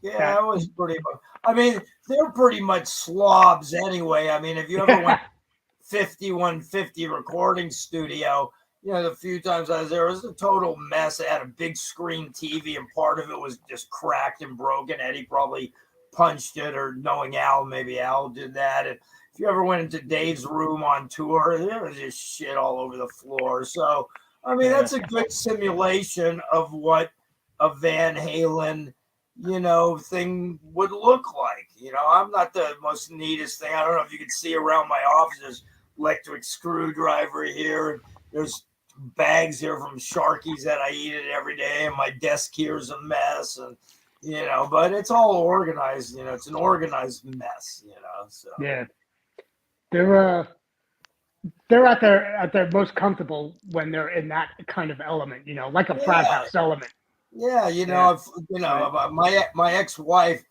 Yeah, it was pretty much. I mean, they're pretty much slobs anyway. I mean, if you ever went 5150 recording studio, the few times I was there, it was a total mess. It had a big screen TV, and part of it was just cracked and broken. Eddie probably punched it, or knowing Al, maybe Al did that. And if you ever went into Dave's room on tour, there was just shit all over the floor. So, I mean, that's a good simulation of what a Van Halen thing would look like. I'm not the most neatest thing. I don't know if you can see around my office. There's electric screwdriver here. There's bags here from Sharkies that I eat it every day, and my desk here is a mess. And but it's all organized. It's an organized mess. So yeah, they're at their most comfortable when they're in that kind of element. Like a frat house element. Yeah, my ex-wife,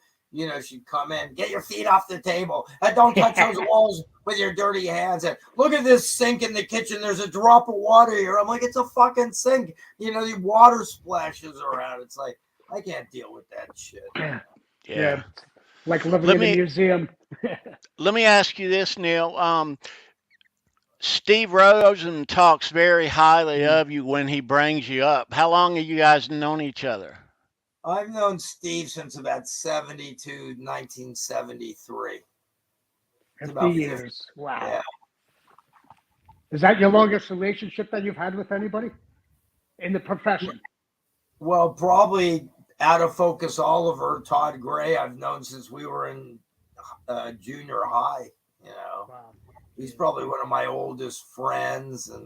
she'd come in, get your feet off the table, and don't touch those walls with your dirty hands. And look at this sink in the kitchen. There's a drop of water here. I'm like, it's a fucking sink. The water splashes around. It's like, I can't deal with that shit. Yeah. Like living in a museum. Let me ask you this, Neil. Steve Rosen talks very highly of you when he brings you up. How long have you guys known each other? I've known Steve since about 1973. 50 years. Wow. Yeah. Is that your longest relationship that you've had with anybody in the profession? Well, probably Out of Focus Oliver, Todd Gray, I've known since we were in junior high. Wow. He's probably one of my oldest friends, and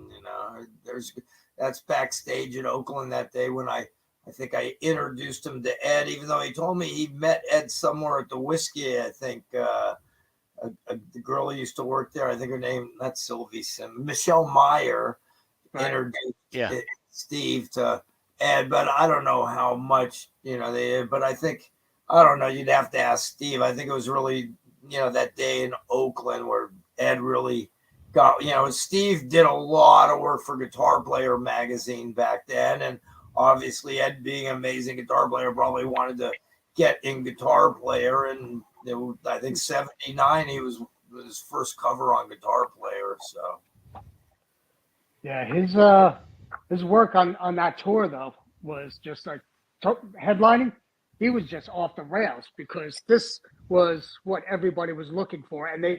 that's backstage in Oakland that day when I think I introduced him to Ed, even though he told me he met Ed somewhere at the Whiskey. I think the girl who used to work there, I think her name, not Sylvie Sim, Michelle Meyer, introduced Steve to Ed, but I don't know how much they did. But I think, I don't know, you'd have to ask Steve. I think it was really that day in Oakland where Ed really got, Steve did a lot of work for Guitar Player magazine back then. And obviously Ed, being an amazing guitar player, probably wanted to get in Guitar Player. And I think 79, he was his first cover on Guitar Player. So. Yeah, his work on that tour, though, was just like headlining. He was just off the rails because this was what everybody was looking for, and they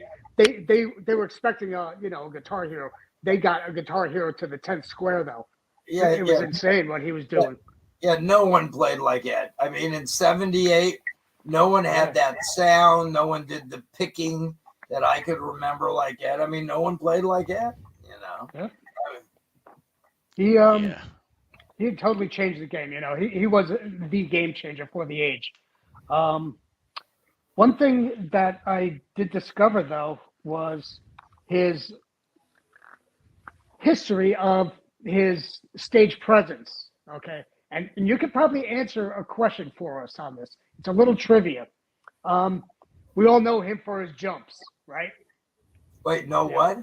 were expecting a Guitar Hero. They got a Guitar Hero to the 10th square, though. Yeah, it was insane what he was doing. Yeah, no one played like Ed. I mean, in '78, no one had that sound. No one did the picking that I could remember like Ed. I mean, no one played like Ed. Yeah. He totally changed the game. He was the game changer for the age. One thing that I did discover, though, was his history of his stage presence. Okay. And you could probably answer a question for us on this. It's a little trivia. We all know him for his jumps, right? Wait, what?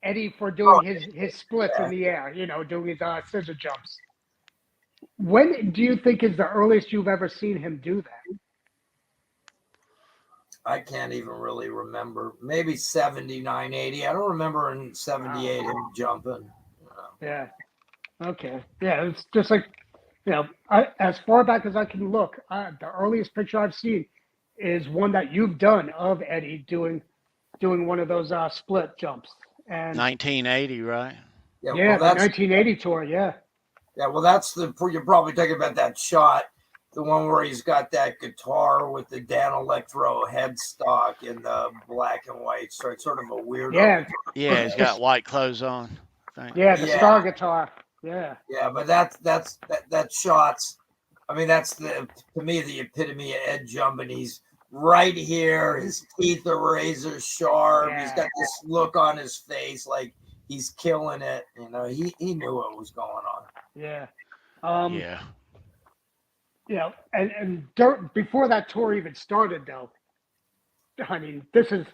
Eddie for doing his splits in the air, doing his scissor jumps. When do you think is the earliest you've ever seen him do that? I can't even really remember. Maybe 79, 80. I don't remember in 78 him jumping. Yeah. Okay. Yeah, it's just like, as far back as I can look, the earliest picture I've seen is one that you've done of Eddie doing one of those split jumps. And 1980, right? Yeah, the 1980 tour, yeah. Yeah, well, you're probably talking about that shot, the one where he's got that guitar with the Dan Electro headstock in the black and white, so it's sort of a weird. Yeah, he's got white clothes on. Yeah, the star guitar. Yeah. Yeah, but that shot's. I mean, that's to me the epitome of Ed jumping. He's right here. His teeth are razor sharp. Yeah. He's got this look on his face like he's killing it. He knew what was going on. Yeah. You know, and before that tour even started, though, I mean, this is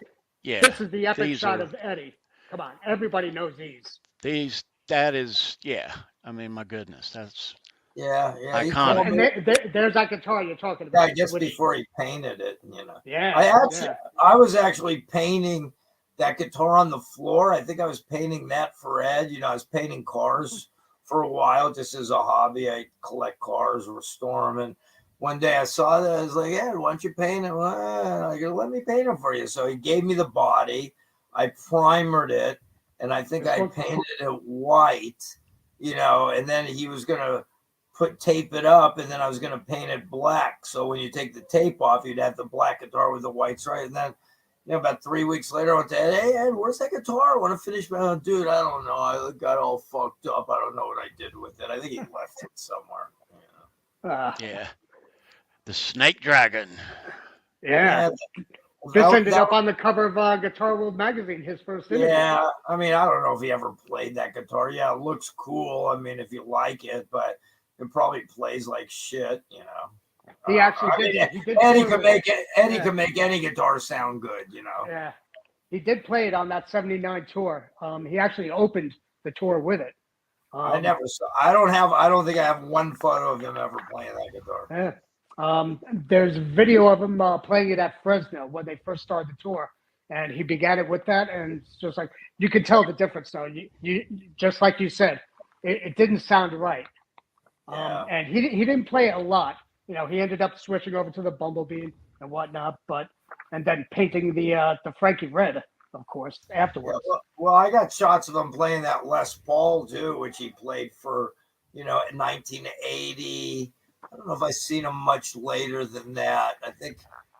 the epic shot of Eddie. Come on, everybody knows these. That is, yeah. I mean, my goodness, that's Yeah. iconic. And there's that guitar you're talking about. Yeah, just before he painted it, you know. Yeah. I was actually painting that guitar on the floor. I think I was painting that for Ed. You know, I was painting cars for a while just as a hobby. I collect cars, restore them. And one day I saw that. I was like, Ed, why don't you paint it? Well, I go, let me paint it for you. So he gave me the body. I primered it. And I think I painted it white, you know, and then he was going to tape it up, and then I was going to paint it black. So when you take the tape off, you'd have the black guitar with the white stripe. And then, you know, about 3 weeks later, I went to Ed, hey, Ed, where's that guitar? I want to finish my own. Dude, I don't know. I got all fucked up. I don't know what I did with it. I think he left it somewhere. You know? Yeah. The Snake Dragon. Yeah. This ended up on the cover of Guitar World magazine, his first interview. Yeah. I mean, I don't know if he ever played that guitar. Yeah, it looks cool. I mean, if you like it, but it probably plays like shit, you know. He actually did. Eddie could make it. Eddie could make any guitar sound good, you know. Yeah, he did play it on that '79 tour. He actually opened the tour with it. I never saw. I don't think I have one photo of him ever playing that guitar. Yeah. There's video of him playing it at Fresno when they first started the tour, and he began it with that, and it's just like you could tell the difference. Though you just like you said, it didn't sound right. And he didn't play it a lot. You know, he ended up switching over to the Bumblebee and whatnot, and then painting the Frankie Red, of course, afterwards. Yeah, well, I got shots of him playing that Les Paul too, which he played for, you know, in 1980. I don't know if I've seen him much later than that.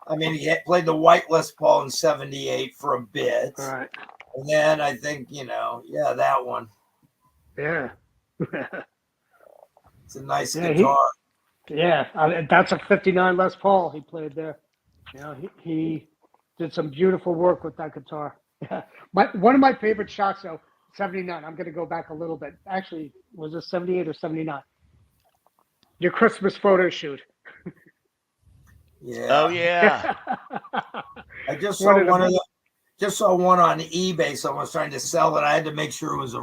I mean, he had played the white Les Paul in '78 for a bit. All right. And then I think, you know, that one. Yeah. It's a nice guitar. That's a '59 Les Paul he played there. You know, he did some beautiful work with that guitar. Yeah. One of my favorite shots, though, '79. I'm going to go back a little bit. Actually, was it '78 or '79? Your Christmas photo shoot. Yeah. Oh yeah. I just saw one on eBay. Someone was trying to sell it. I had to make sure it was the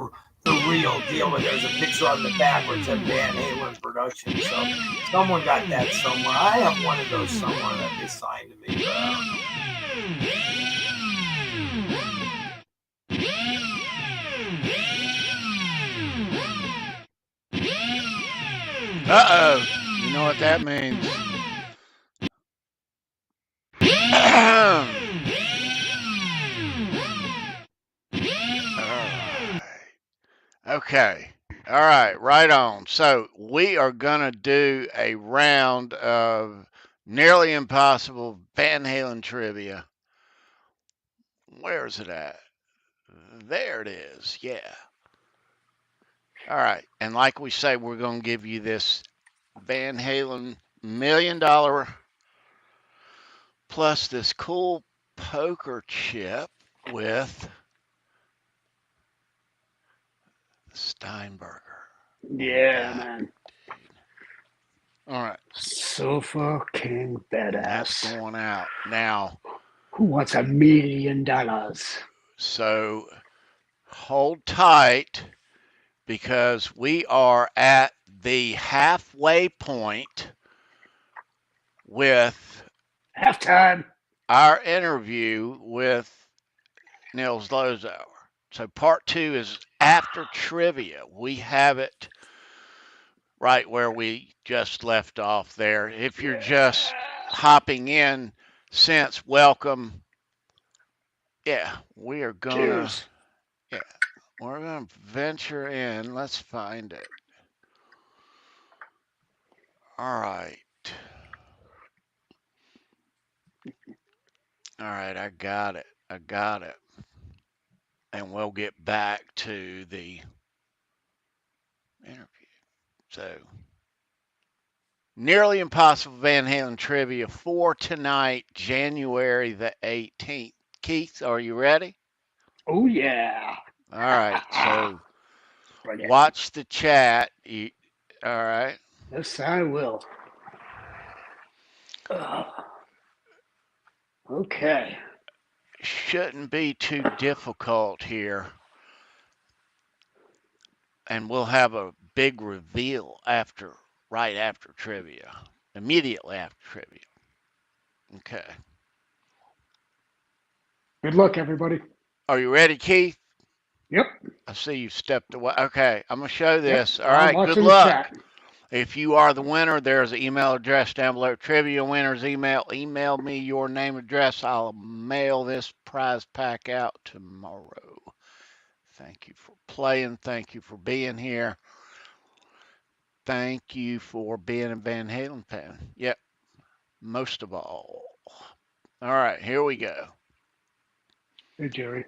real deal, but there's a picture on the back where it said Van Halen production. So someone got that somewhere. I have one of those somewhere that they signed to me. Uh-oh. You know what that means. Okay. All right. Right on. So we are going to do a round of nearly impossible Van Halen trivia. Where is it at? There it is. Yeah. All right. And like we say, we're going to give you this Van Halen $1 million plus this cool poker chip with Steinberger. Yeah, man. All right. Sofa King Badass. That's going out. Now, who wants $1 million? So hold tight because we are at the halfway point with halftime our interview with Neil Zlozower. So part 2 is after trivia. We have it right where we just left off there. If you're just hopping in since, welcome. Yeah, we are gonna we're gonna venture in. Let's find it. All right. All right, I got it. And we'll get back to the interview. So, nearly impossible Van Halen trivia for tonight, January the 18th. Keith, are you ready? Oh, yeah. All right. So, watch the chat. All right. Yes, I will. Okay. Shouldn't be too difficult here. And we'll have a big reveal right after trivia. Immediately after trivia. Okay. Good luck, everybody. Are you ready, Keith? Yep. I see you stepped away. Okay, I'm going to show Yep. this. All I'm right, good watching the luck. chat. If you are the winner, there's an email address down below. Trivia winners email. Email me your name and address. I'll mail this prize pack out tomorrow. Thank you for playing. Thank you for being here. Thank you for being a Van Halen fan. Yep, most of all. All right, here we go. Hey, Jerry.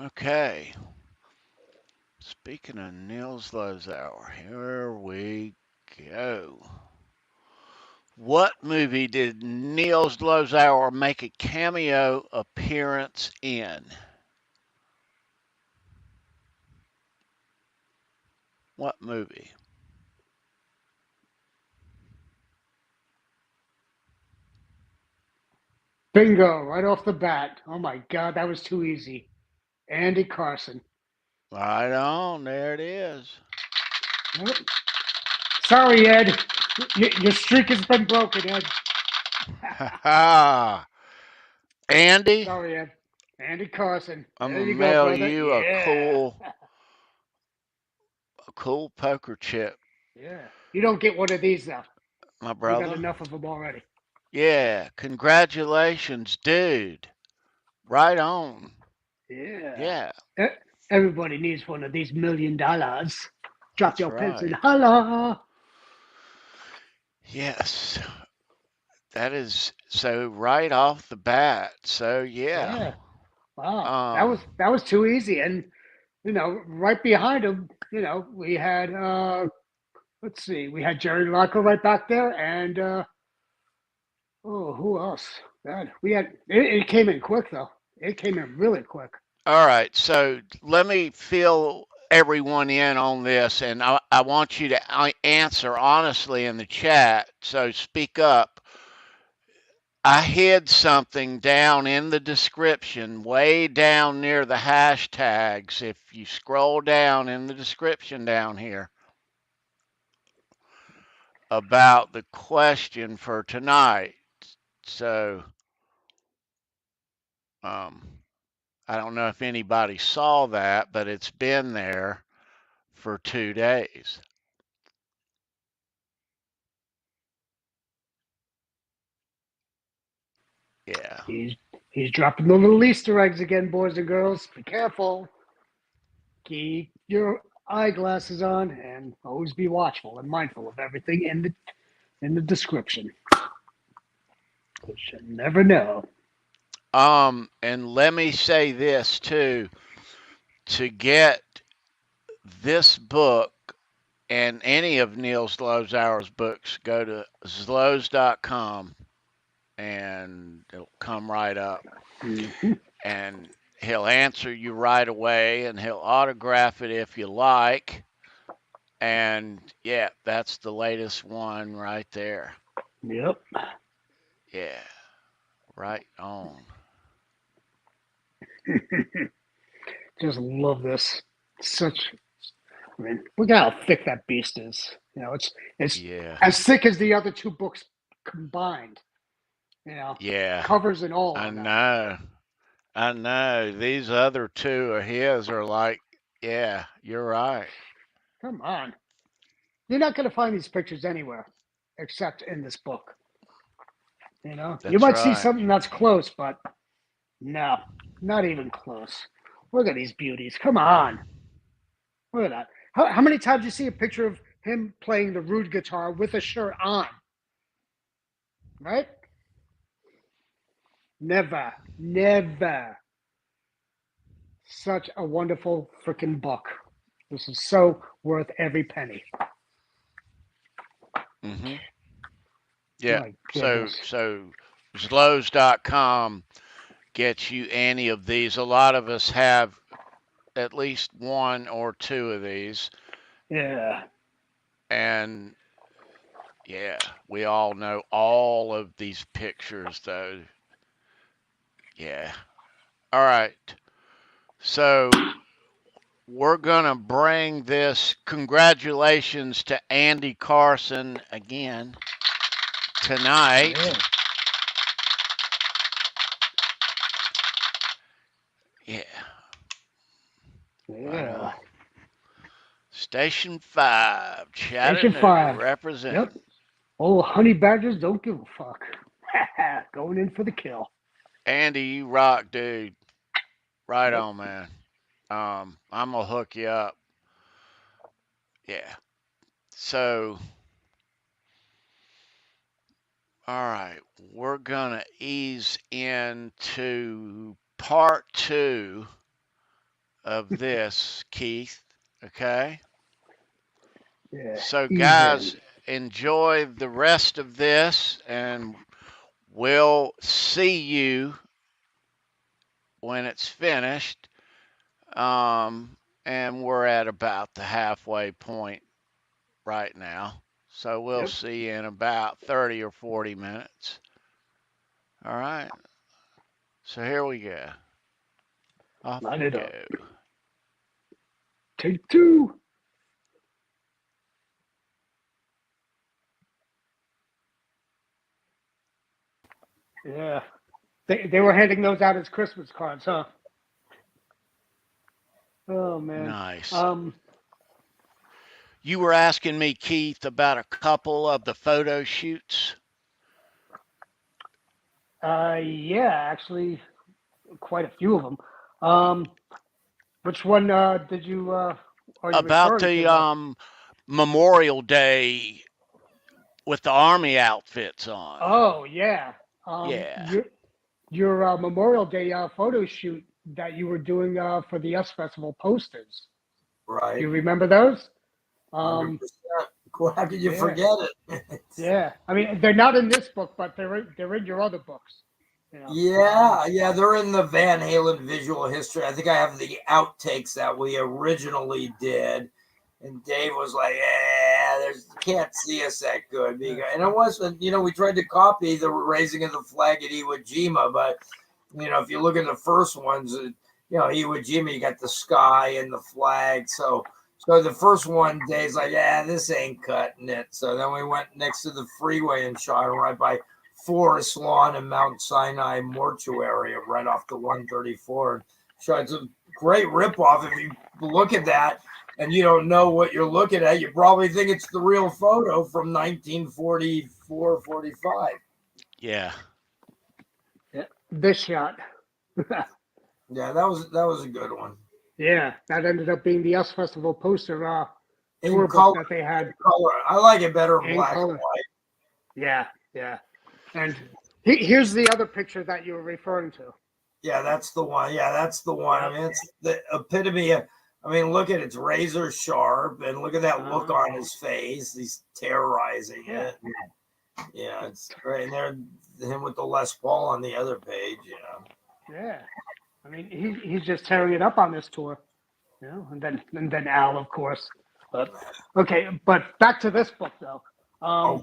Okay. Speaking of Zlozower, here we go. What movie did Zlozower make a cameo appearance in? What movie? Bingo, right off the bat. Oh my God, that was too easy. Andy Carson. Right on, there it is. Yep. Sorry, Ed. Your streak has been broken, Ed. Andy, Sorry, Ed. Andy Carson. I'm There gonna you go, mail brother. you a Yeah. cool poker chip, Yeah. You don't get one of these, though. my I got brother. enough of them already. Yeah, congratulations, dude. Right on. Yeah. Yeah, Everybody needs one of these $1 million. Drop that's your pants and right. holla. Yes, that is so right off the bat. So yeah. Yeah. Wow. Um, That was too easy. And right behind him, we had let's see, we had Jerry Locker right back there, and oh, who else? God, we had it came in quick though. It came in really quick. all right, so let me fill everyone in on this, and I want you to answer honestly in the chat. So speak up. I hid something down in the description, way down near the hashtags. If you scroll down in the description down here about the question for tonight. So, um, I don't know if anybody saw that, but it's been there for 2 days. Yeah. He's dropping the little Easter eggs again, boys and girls. Be careful. Keep your eyeglasses on, and always be watchful and mindful of everything in the description. Because you never know. And let me say this too. To get this book and any of Neil Zlozower's books, go to zloz.com and it'll come right up. Mm-hmm. And he'll answer you right away and he'll autograph it if you like. And yeah, that's the latest one right there. Yep. Yeah, right on. Just love this. I mean, look at how thick that beast is. It's Yeah, as thick as the other two books combined. yeah, Covers and all I on that. know. I know. These other two of his are like, yeah, you're right. Come on. You're not going to find these pictures anywhere except in this book. You That's might see right. something that's close, but no, not even close. Look at these beauties. Come on. Look at that. How many times do you see a picture of him playing the Rude guitar with a shirt on? Right? Never. Never. Such a wonderful freaking book. This is so worth every penny. Mm-hmm. Yeah. My So goodness. Zloz.com gets you any of these. A lot of us have at least one or two of these. Yeah. And Yeah, we all know all of these pictures, though. Yeah. All right. So we're going to bring this congratulations to Andy Carson again tonight. Yeah. Yeah. Yeah. Station 5, Station Chattanooga, 5. represent. Yep. Oh, honey badgers don't give a fuck. Going in for the kill. Andy, you rock, dude. Right Yep. on, man. I'm gonna hook you up. Yeah. So, all right, we're gonna ease into part 2 of this, Keith. Okay. Yeah. So, Ease guys, in. enjoy the rest of this, and we'll see you when it's finished. And we're at about the halfway point right now. So we'll Yep. see you in about 30 or 40 minutes. All right. So here we go. Off Line we it go. up. Take 2. Yeah. They were handing those out as Christmas cards, huh? Oh man. Nice. You were asking me, Keith, about a couple of the photo shoots. Yeah, actually, quite a few of them. Which one did you are you About referring the to? Memorial Day with the Army outfits on. Oh yeah. Yeah. Your Memorial Day photo shoot that you were doing for the US Festival posters. Do Right. you remember those? 100%. How could you Yeah, forget it? yeah. I mean, they're not in this book, but they're in your other books. You know. Yeah, they're in the Van Halen visual history. I think I have the outtakes that we originally did, and Dave was like, "Yeah, there's can't see us that good." And it wasn't, we tried to copy the raising of the flag at Iwo Jima, but if you look at the first ones, Iwo Jima, you got the sky and the flag, so the first one, Dave's like, "Yeah, this ain't cutting it." So then we went next to the freeway and shot right by Forest Lawn and Mount Sinai Mortuary right off the 134. So it's a great ripoff. If you look at that and you don't know what you're looking at, you probably think it's the real photo from 1944, 45. Yeah. Yeah. This shot. Yeah, that was a good one. Yeah, that ended up being the US Festival poster In tour color, book that they had. color. I like it better in In black color. and white. Yeah, yeah. And here's the other picture that you were referring to. Yeah, that's the one. Yeah, that's the one. I mean, it's the epitome of, look at it. It's razor sharp, and look at that look on his face. He's terrorizing it. Yeah, it's great. And there, him with the Les Paul on the other page. Yeah. I mean, he's just tearing it up on this tour, and then Al, of course. But okay, but back to this book though. Okay.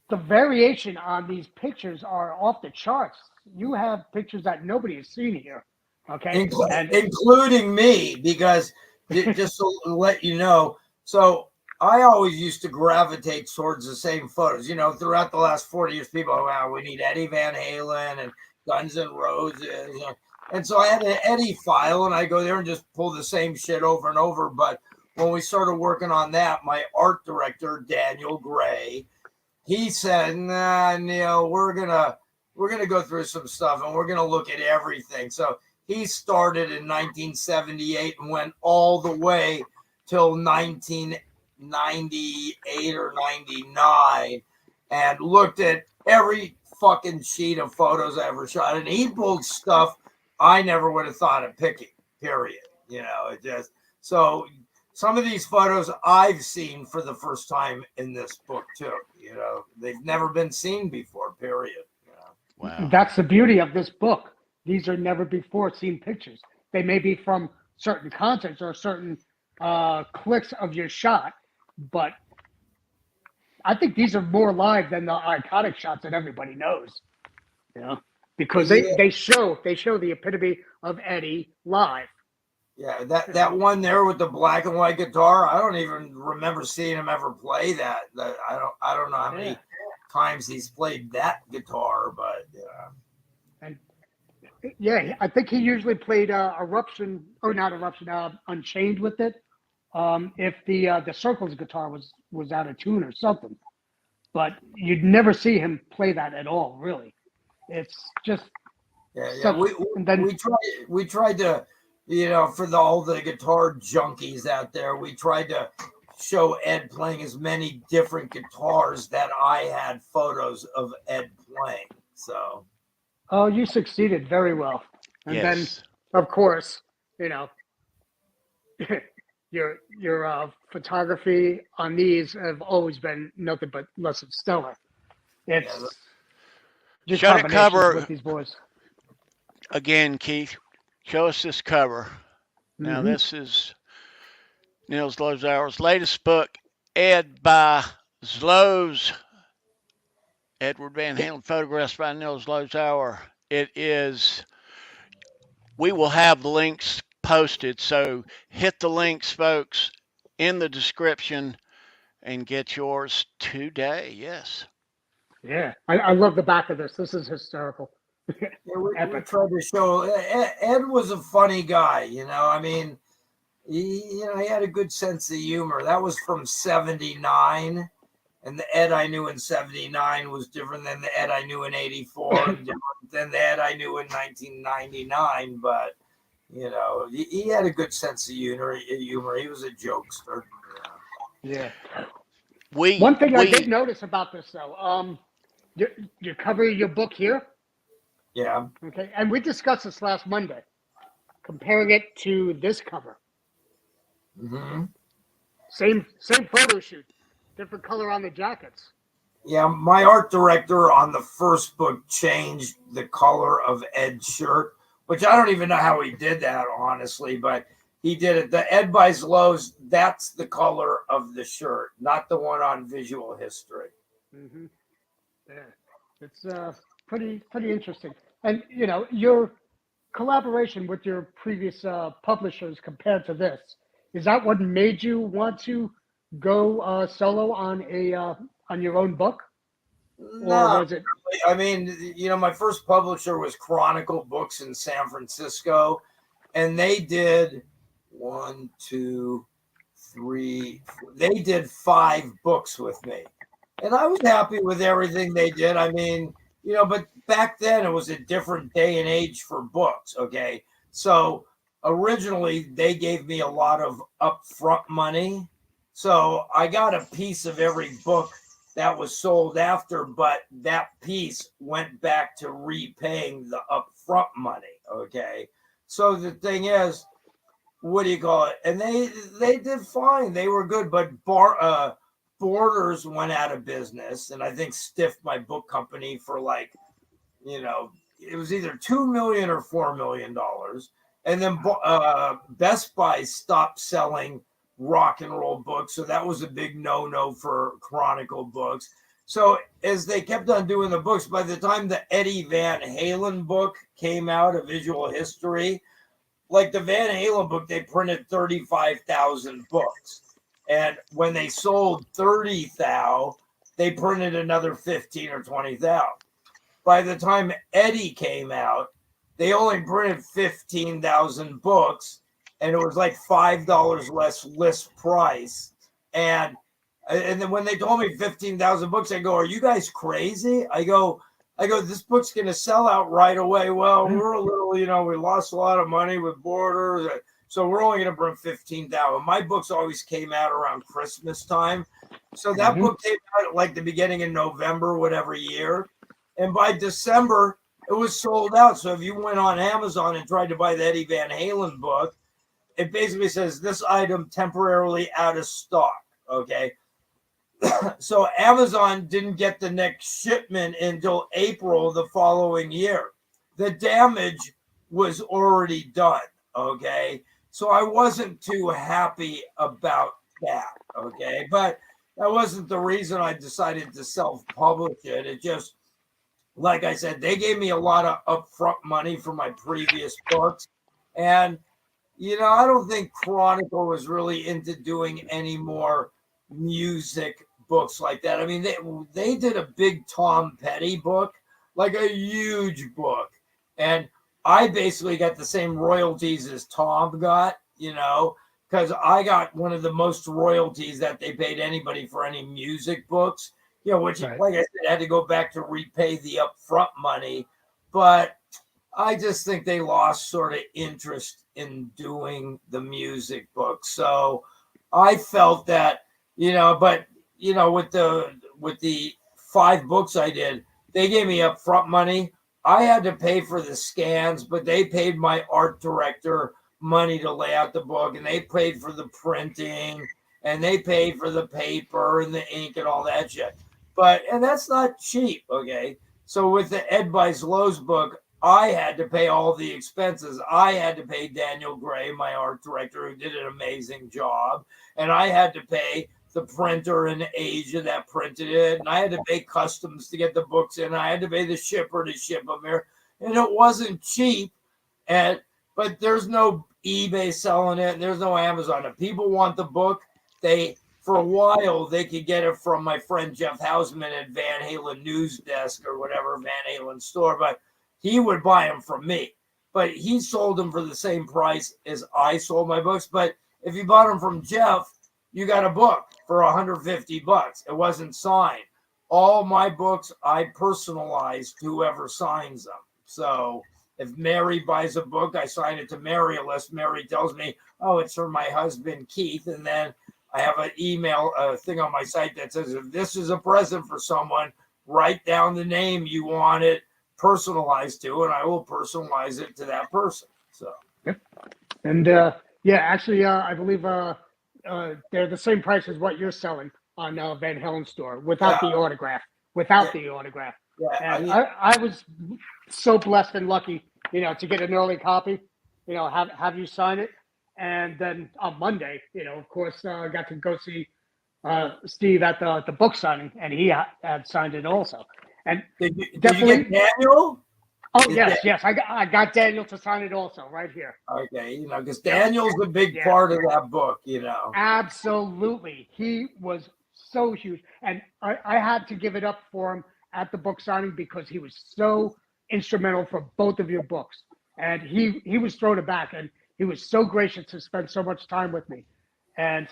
The variation on these pictures are off the charts. You have pictures that nobody has seen here. Okay. Including me, because just to let you know, so I always used to gravitate towards the same photos. Throughout the last 40 years, people are, wow, we need Eddie Van Halen and Guns N' Roses. And so I had an Eddie file, and I go there and just pull the same shit over and over. But when we started working on that, my art director, Daniel Gray, he said, "Nah, Neil, we're gonna go through some stuff, and we're gonna look at everything." So he started in 1978 and went all the way till 1998 or 99 and looked at every fucking sheet of photos I ever shot. And he pulled stuff I never would have thought of picking, period. It just, so some of these photos I've seen for the first time in this book too. They've never been seen before, period. Wow. That's the beauty of this book. These are never before seen pictures. They may be from certain concerts or certain clicks of your shot, but I think these are more live than the iconic shots that everybody knows. You know, because they show the epitome of Eddie live. Yeah, that one there with the black and white guitar, I don't even remember seeing him ever play that. I don't know how many times he's played that guitar, but And yeah, I think he usually played Eruption, or not Eruption, Unchained with it. If the Circles guitar was out of tune or something, but you'd never see him play that at all. Really, it's just We tried to, for all the guitar junkies out there, we tried to show Ed playing as many different guitars that I had photos of Ed playing. So, oh, you succeeded very well. And then, of course, your photography on these have always been nothing but less than stellar. It's just show the cover with these boys. Again, Keith. Show us this cover. Now, this is Neil Zlozower's latest book, Ed by Zloz. Edward Van Halen, photographs by Neil Zlozower. We will have the links posted, so hit the links, folks, in the description and get yours today. Yes. Yeah, I love the back of this. This is hysterical. We tried to show Ed was a funny guy. I mean, he had a good sense of humor. That was from '79, and the Ed I knew in '79 was different than the Ed I knew in '84, and different than the Ed I knew in 1999. But he had a good sense of humor. He was a jokester. Yeah. One thing I did notice about this, though, you cover your book here. Yeah. Okay, and we discussed this last Monday, comparing it to this cover. Same photo shoot, different color on the jackets. Yeah, my art director on the first book changed the color of Ed's shirt, which I don't even know how he did that, honestly, but he did it. The Ed by Zloz, that's the color of the shirt, not the one on Visual History. Yeah, it's pretty interesting. And, your collaboration with your previous publishers compared to this, is that what made you want to go solo on your own book? No, was it? I mean, my first publisher was Chronicle Books in San Francisco, and they did 1, 2, 3. They did 5 books with me, and I was happy with everything they did. I mean, but back then it was a different day and age for books. Okay, so originally they gave me a lot of upfront money, so I got a piece of every book that was sold after, but that piece went back to repaying the upfront money. Okay, so the thing is, what do you call it? And they did fine. They were good, but Borders went out of business, and I think stiffed my book company for it was either $2 million or $4 million. And then Best Buy stopped selling rock and roll books, so that was a big no-no for Chronicle Books. So as they kept on doing the books, by the time the Eddie Van Halen book came out, A Visual History, like the Van Halen book, they printed 35,000 books. And when they sold 30,000, they printed another 15 or 20,000. By the time Eddie came out, they only printed 15,000 books, and it was like $5 less list price. And then when they told me 15,000 books, I go, "Are you guys crazy?" I go, "This book's going to sell out right away." Well, we're a little, we lost a lot of money with Borders. So we're only going to bring 15,000. My books always came out around Christmas time. So that book came out at like the beginning of November, whatever year. And by December, it was sold out. So if you went on Amazon and tried to buy the Eddie Van Halen book, it basically says this item temporarily out of stock. Okay. So Amazon didn't get the next shipment until April the following year. The damage was already done. Okay. So I wasn't too happy about that. Okay. But that wasn't the reason I decided to self-publish it. It just, like I said, they gave me a lot of upfront money for my previous books. And, I don't think Chronicle was really into doing any more music books like that. I mean, they did a big Tom Petty book, like a huge book. And I basically got the same royalties as Tom got, because I got one of the most royalties that they paid anybody for any music books. Which, Right. like I said, had to go back to repay the upfront money. But I just think they lost sort of interest in doing the music book. So I felt that, but with the 5 books I did, they gave me upfront money. I had to pay for the scans, but they paid my art director money to lay out the book, and they paid for the printing, and they paid for the paper and the ink and all that shit. And that's not cheap, okay? So with the Ed by Zloz book, I had to pay all the expenses. I had to pay Daniel Gray, my art director, who did an amazing job. And I had to pay the printer in Asia that printed it. And I had to pay customs to get the books in. I had to pay the shipper to ship them here. And it wasn't cheap. But there's no eBay selling it. And there's no Amazon. If people want the book, for a while, they could get it from my friend Jeff Hausman at Van Halen News Desk or whatever, Van Halen store, but he would buy them from me. But he sold them for the same price as I sold my books. But if you bought them from Jeff, you got a book for $150. It wasn't signed. All my books, I personalize to whoever signs them. So if Mary buys a book, I sign it to Mary unless Mary tells me, oh, it's for my husband, Keith. And then I have an email thing on my site that says, if this is a present for someone, write down the name you want it personalized to, and I will personalize it to that person. So, yep. And actually, I believe they're the same price as what you're selling on Van Halen store without the autograph. Yeah, And I was so blessed and lucky, to get an early copy, have you sign it. And then on Monday, of course, got to go see Steve at the book signing, and he had signed it also. And did you definitely, get Daniel? Oh, yes. I got Daniel to sign it also right here. Okay, because Daniel's a big part of that book, Absolutely. He was so huge. And I had to give it up for him at the book signing because he was so instrumental for both of your books. And he was thrown aback, and he was so gracious to spend so much time with me. And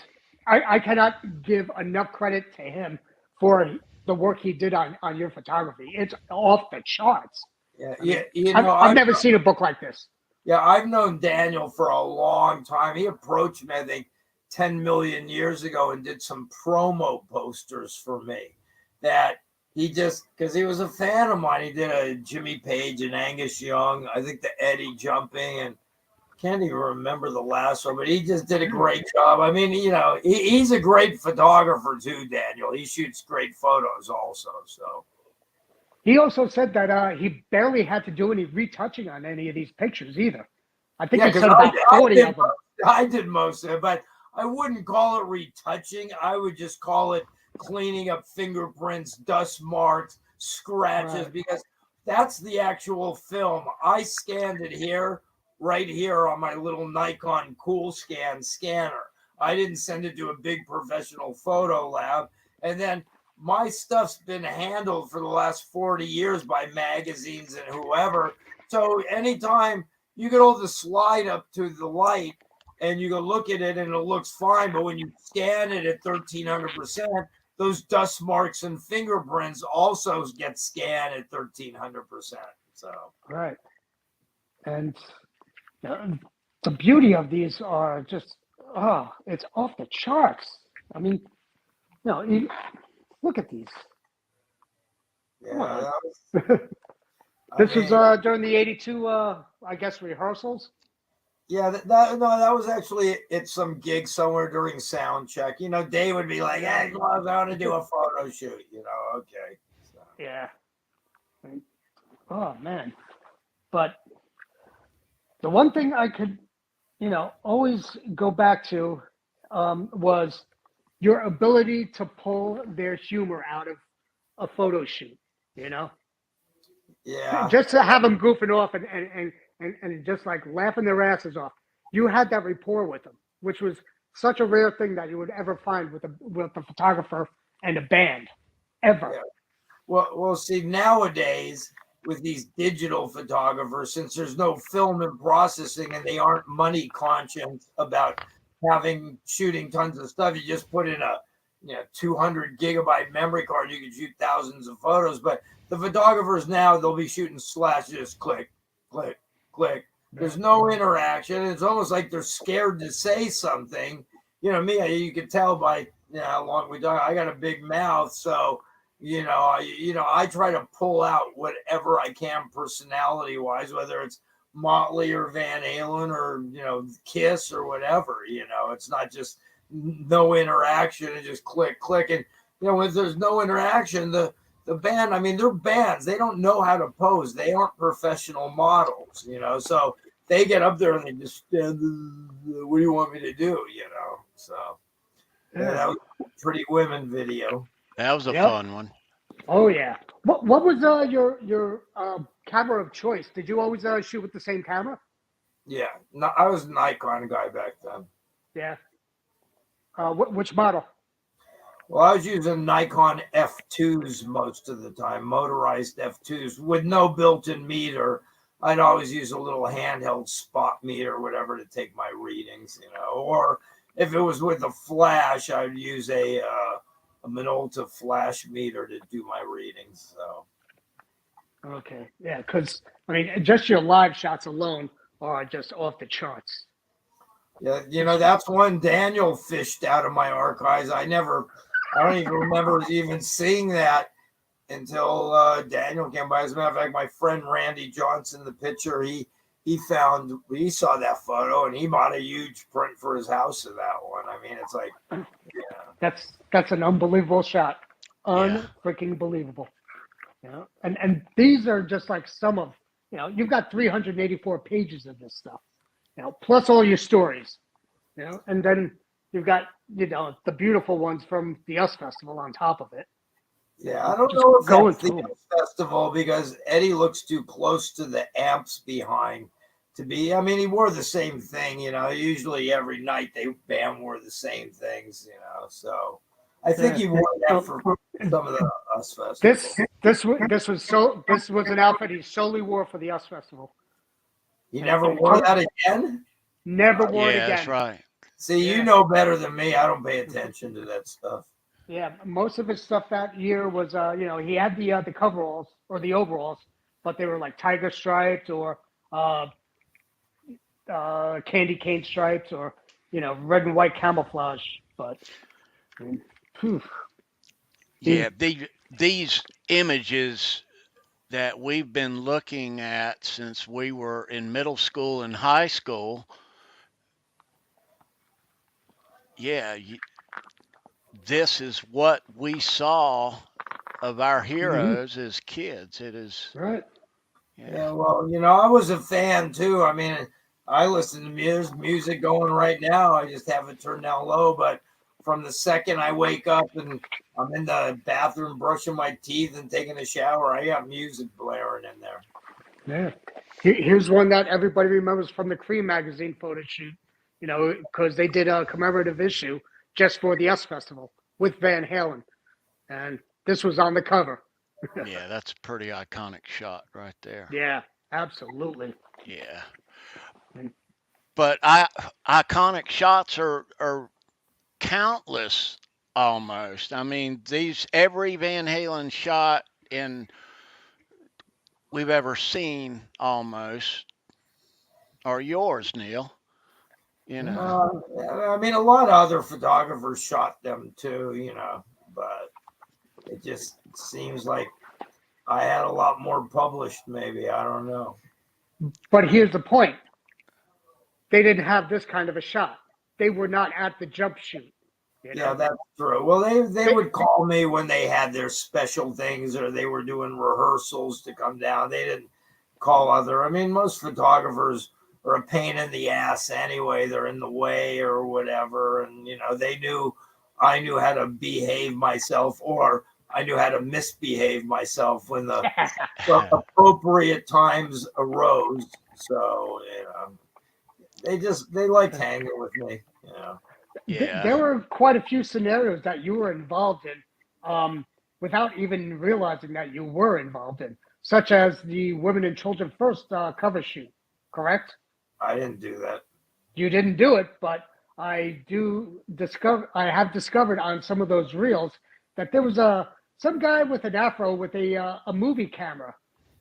I cannot give enough credit to him for the work he did on your photography. It's off the charts. Yeah, I've never seen a book like this. Yeah, I've known Daniel for a long time. He approached me, I think, 10 million years ago and did some promo posters for me that he just, because he was a fan of mine. He did a Jimmy Page and Angus Young, I think the Eddie jumping, and can't even remember the last one, but he just did a great job. I mean, he's a great photographer too, Daniel. He shoots great photos also, so. He also said that he barely had to do any retouching on any of these pictures either. I think he said about 40 of them. I did most of it, but I wouldn't call it retouching. I would just call it cleaning up fingerprints, dust marks, scratches, because that's the actual film. I scanned it right here on my little Nikon Cool Scan scanner. I didn't send it to a big professional photo lab. And then my stuff's been handled for the last 40 years by magazines and whoever. So anytime you can hold the slide up to the light and you go look at it and it looks fine, but when you scan it at 1300%, those dust marks and fingerprints also get scanned at 1300%. So right. And the beauty of these are just, it's off the charts. I mean, look at these. Yeah, this was during the 82, I guess, rehearsals. Yeah, that was actually at some gig somewhere during sound check. Dave would be like, "Hey, I want to do a photo shoot." Okay. So. Yeah. Oh man, but the one thing I could always go back to was your ability to pull their humor out of a photo shoot. You know, Yeah. just to have them goofing off and just like laughing their asses off. You had that rapport with them, which was such a rare thing that you would ever find with a photographer and a band, ever. Yeah. Well, see, nowadays with these digital photographers, since there's no film and processing and they aren't money conscious about shooting tons of stuff, you just put in a 200 gigabyte memory card, you can shoot thousands of photos. But the photographers now, they'll be shooting just click, click, click. There's no interaction. It's almost like they're scared to say something. Me, you can tell by how long we talk. I got a big mouth, so I try to pull out whatever I can personality wise, whether it's Motley or Van Halen or Kiss or whatever. It's not just no interaction and just click, click, and when there's no interaction, the band, I mean, they're bands. They don't know how to pose. They aren't professional models, so they get up there and they just stand. What do you want me to do? So that was a Pretty Women video. That was a fun one. Oh yeah. What was your camera of choice? Did you always shoot with the same camera? Yeah, no, I was a Nikon guy back then. Yeah. Which model? Well, I was using Nikon F2s most of the time, motorized F2s with no built-in meter. I'd always use a little handheld spot meter or whatever to take my readings, or if it was with a flash, I'd use a Minolta flash meter to do my readings. So. Okay, yeah, because I mean, just your live shots alone are just off the charts. Yeah, that's one Daniel fished out of my archives. I don't even remember even seeing that until Daniel came by. As a matter of fact, my friend Randy Johnson, the pitcher, he saw that photo and he bought a huge print for his house of that one. I mean, it's like, that's an unbelievable shot, unfreaking believable. And these are just like some of you've got 384 pages of this stuff, plus all your stories, and then you've got the beautiful ones from the US Festival on top of it. Yeah, I don't know if that's the US Festival because Eddie looks too close to the amps behind to be. I mean, he wore the same thing, usually every night the band wore the same things, so I think he wore that for some of the US Festival. This was an outfit he solely wore for the US Festival. He never wore that again? Never wore it again. That's right. See, you know better than me. I don't pay attention to that stuff. Yeah, most of his stuff that year was, he had the coveralls or the overalls, but they were like tiger stripes or candy cane stripes or red and white camouflage. But yeah, these images that we've been looking at since we were in middle school and high school. Yeah, this is what we saw of our heroes as kids. It is right. Yeah, well, I was a fan too. I mean, I listen to music going right now. I just have it turned down low. But from the second I wake up and I'm in the bathroom brushing my teeth and taking a shower, I got music blaring in there. Yeah. Here's one that everybody remembers from the Cream magazine photo shoot, because they did a commemorative issue just for the US Festival with Van Halen. And this was on the cover. Yeah, that's a pretty iconic shot right there. Yeah, absolutely. Yeah. But iconic shots are countless almost. I mean, every Van Halen shot we've ever seen almost are yours, Neil. I mean, a lot of other photographers shot them too, but it just seems like I had a lot more published, maybe. I don't know. But here's the point. They didn't have this kind of a shot. They were not at the jump shoot. Yeah, that's true. Well, they would call me when they had their special things or they were doing rehearsals to come down. They didn't call I mean, most photographers are a pain in the ass anyway. They're in the way or whatever. And, they knew I knew how to behave myself, or I knew how to misbehave myself when the appropriate times arose. So, they liked hanging with me. There were quite a few scenarios that you were involved in without even realizing that you were involved in, such as the Women and Children First cover shoot, correct? I didn't do that. You didn't do it, but I have discovered on some of those reels that there was some guy with an afro with a movie camera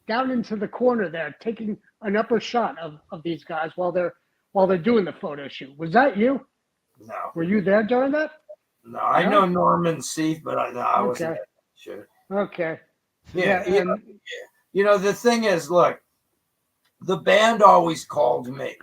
down into the corner there, taking an upper shot of these guys while they're doing the photo shoot. Was that you? No. Were you there during that? No, I know Norman Seif, but I wasn't. Sure. Okay. Yeah. The thing is, look, the band always called me,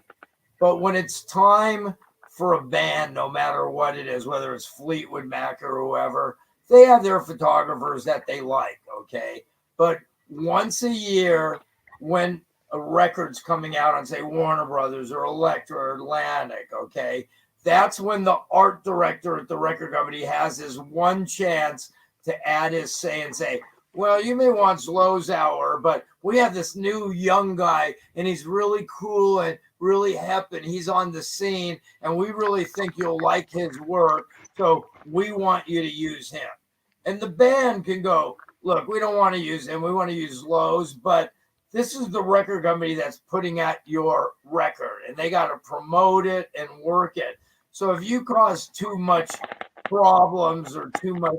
but when it's time for a band, no matter what it is, whether it's Fleetwood Mac or whoever, they have their photographers that they like. Okay. But once a year, when a record's coming out on, say, Warner Brothers or Elektra or Atlantic, okay, that's when the art director at the record company has his one chance to add his say and say, well, you may want Zlozower, but we have this new young guy, and he's really cool and really hip, and he's on the scene, and we really think you'll like his work, so we want you to use him. And the band can go, look, we don't want to use him. We want to use Zloz, but this is the record company that's putting out your record, and they got to promote it and work it. So if you cause too much problems or too much,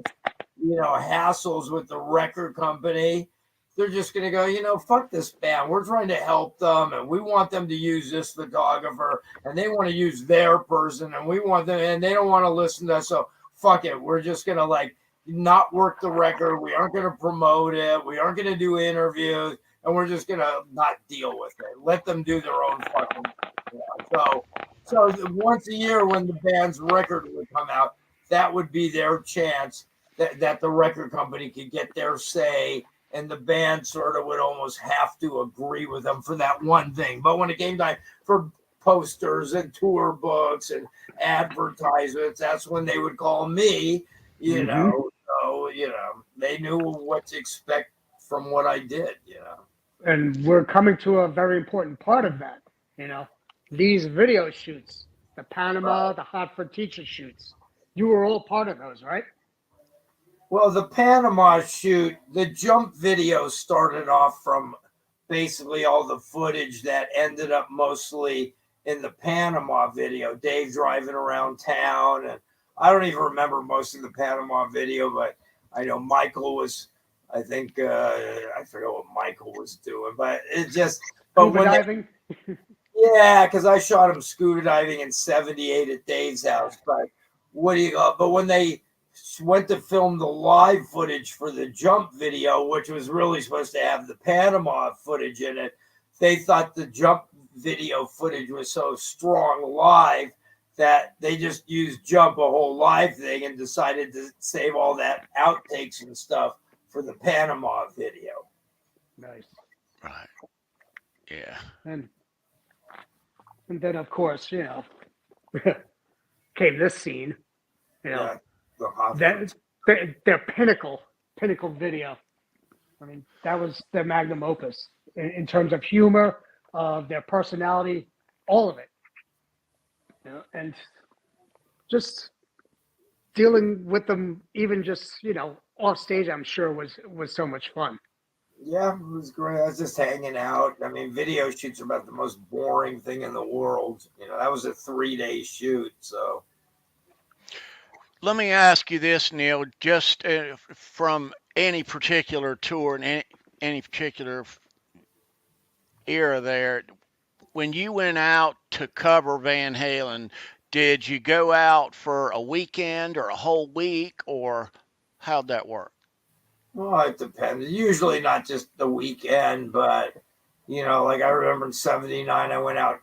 hassles with the record company, they're just going to go, fuck this band. We're trying to help them, and we want them to use this photographer, and they want to use their person, and we want them, and they don't want to listen to us. So fuck it. We're just going to not work the record. We aren't going to promote it. We aren't going to do interviews, and we're just going to not deal with it. Let them do their own fucking thing. So once a year when the band's record would come out, that would be their chance that the record company could get their say, and the band sort of would almost have to agree with them for that one thing. But when it came time for posters and tour books and advertisements, that's when they would call me, So, they knew what to expect from what I did, And we're coming to a very important part of that, These video shoots, the Panama, the Hartford teacher shoots. You were all part of those, right? Well, the Panama shoot, the jump video started off from basically all the footage that ended up mostly in the Panama video. Dave driving around town, and I don't even remember most of the Panama video, but I know Michael was, I think, I forget what Michael was doing, but it just... Scuba diving? Yeah, because I shot him scuba diving in '78 at Dave's house. But when they went to film the live footage for the jump video, which was really supposed to have the Panama footage in it, they thought the jump video footage was so strong live that they just used jump, a whole live thing, and decided to save all that outtakes and stuff for the Panama video. Nice. Right. Yeah. And then, of course, came this scene, Yeah, their pinnacle video. I mean, that was their magnum opus in terms of humor, of their personality, all of it. And just dealing with them, even just off stage, I'm sure was so much fun. Yeah, it was great. I was just hanging out. I mean, video shoots are about the most boring thing in the world. That was a 3-day shoot. So let me ask you this, Neil, just from any particular tour and any particular era there, when you went out to cover Van Halen, did you go out for a weekend or a whole week, or how'd that work? Well, it depends. Usually not just the weekend, but, like I remember in '79, I went out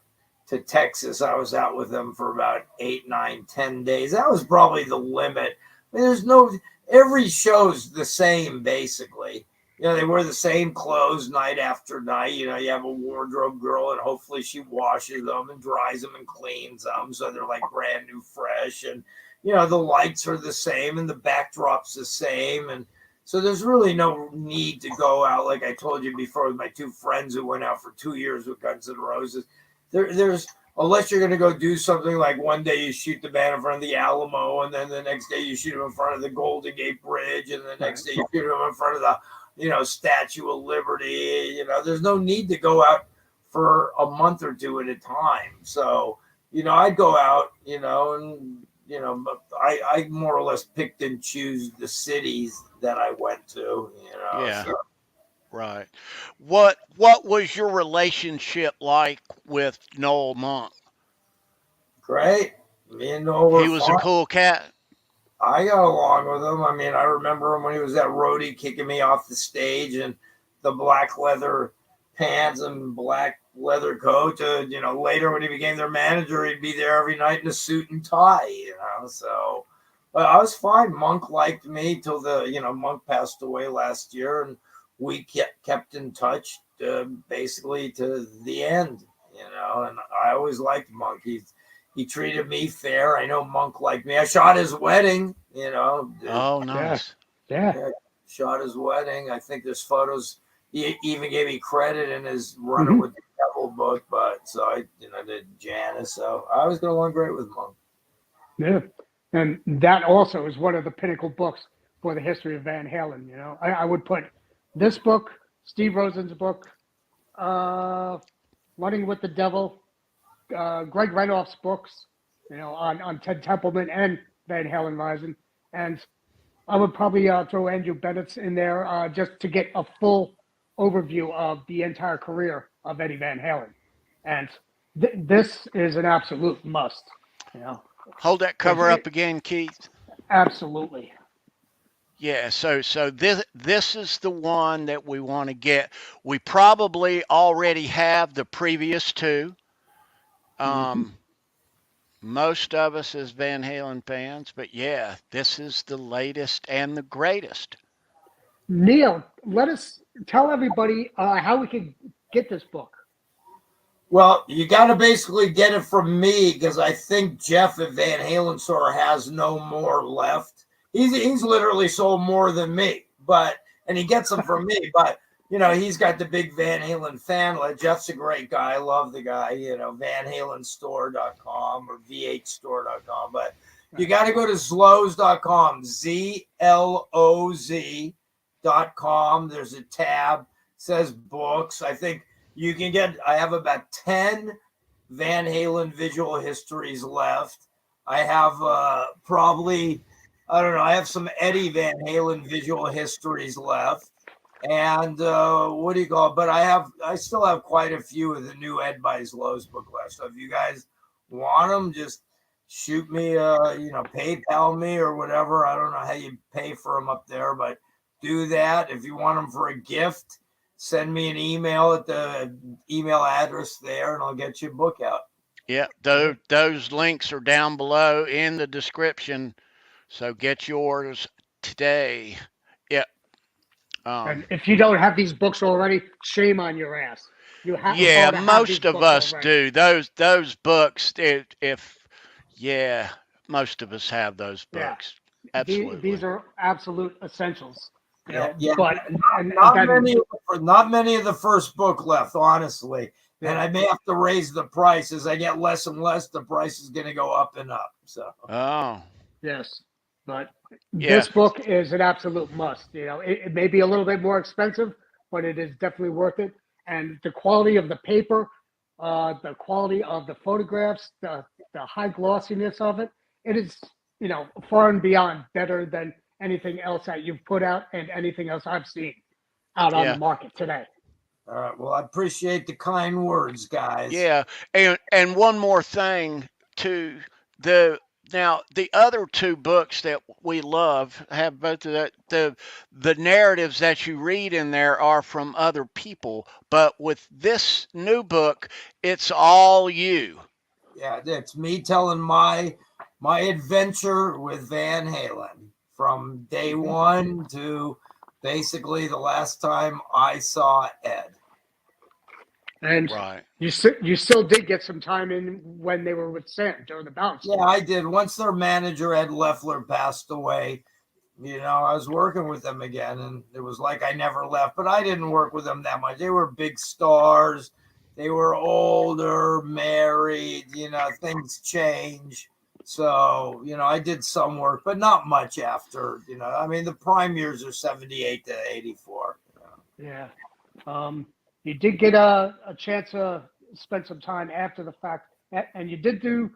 to Texas. I was out with them for about 8, 9, 10 days. That was probably the limit. I mean, every show's the same, basically. they wear the same clothes night after night. You have a wardrobe girl, and hopefully she washes them and dries them and cleans them, so they're like brand new, fresh. And the lights are the same, and the backdrop's the same, and so there's really no need to go out, like I told you before, with my two friends who went out for 2 years with Guns N' Roses. There's unless you're going to go do something like one day you shoot the band in front of the Alamo, and then the next day you shoot them in front of the Golden Gate Bridge, and the next day you shoot them in front of the Statue of Liberty. There's no need to go out for a month or two at a time. So, I'd go out, and, but I more or less picked and choose the cities that I went to, Yeah. So. Right. What was your relationship like with Noel Monk? Great. Me and Noel were He was fun. a cool cat. I got along with him. I mean, I remember him when he was at roadie kicking me off the stage and the black leather pants and black leather coat. Later when he became their manager, he'd be there every night in a suit and tie, So, but I was fine. Monk liked me till Monk passed away last year, and we kept in touch basically to the end, and I always liked Monk. He treated me fair. I know Monk liked me. I shot his wedding, Oh, nice. Yeah. Shot his wedding. I think there's photos. He even gave me credit in his Running with the Devil book. But so I, did Janice. So I always got along great with Monk. Yeah. And that also is one of the pinnacle books for the history of Van Halen. I would put this book, Steve Rosen's book, Running with the Devil, Greg Renoff's books, on Ted Templeman and Van Halen Rising. And I would probably throw Andrew Bennett's in there just to get a full overview of the entire career of Eddie Van Halen. And this is an absolute must. Hold that cover up again, Keith. Absolutely. Yeah, so this is the one that we want to get. We probably already have the previous two. Most of us as Van Halen fans, but yeah, this is the latest and the greatest. Neil, let us tell everybody how we can get this book. Well, you got to basically get it from me because I think Jeff at Van Halen Store has no more left. He's literally sold more than me, and he gets them from me, but he's got the big Van Halen fan. Jeff's a great guy. I love the guy, vanhalenstore.com or vhstore.com. But you got to go to zloz.com, ZLOZ.com. There's a tab, says books. I think you can I have about 10 Van Halen visual histories left. I have probably, I don't know, I have some Eddie Van Halen visual histories left. And what do you call it? But I still have quite a few of the new Ed by Zloz book left. So if you guys want them, just shoot me, PayPal me or whatever. I don't know how you pay for them up there, but do that. If you want them for a gift, send me an email at the email address there, and I'll get you a book out. Yeah, those links are down below in the description. So get yours today. Yeah. And if you don't have these books already, shame on your ass. You have. Yeah, most of us do. Those books. Most of us have those books. Yeah. Absolutely. These are absolute essentials. Yeah. But not many of the first book left, honestly. Yeah. And I may have to raise the price as I get less and less. The price is going to go up and up. So. Oh. Yes, but this book is an absolute must. It may be a little bit more expensive, but it is definitely worth it. And the quality of the paper, the quality of the photographs, the high glossiness of it, it is, far and beyond better than anything else that you've put out and anything else I've seen out on the market today. All right. Well, I appreciate the kind words, guys. Yeah. And one more thing too, the other two books that we love have both of that. The narratives that you read in there are from other people, but with this new book, it's all you. Yeah, it's me telling my adventure with Van Halen from day one to basically the last time I saw Ed. And Right. you still did get some time in when they were with Sam during the bounce. Yeah, I did. Once their manager, Ed Leffler, passed away, I was working with them again, and it was like I never left. But I didn't work with them that much. They were big stars. They were older, married. Things change. So, I did some work, but not much after. I mean, the prime years are 78 to 84. Yeah. You did get a chance to spend some time after the fact, and you did do,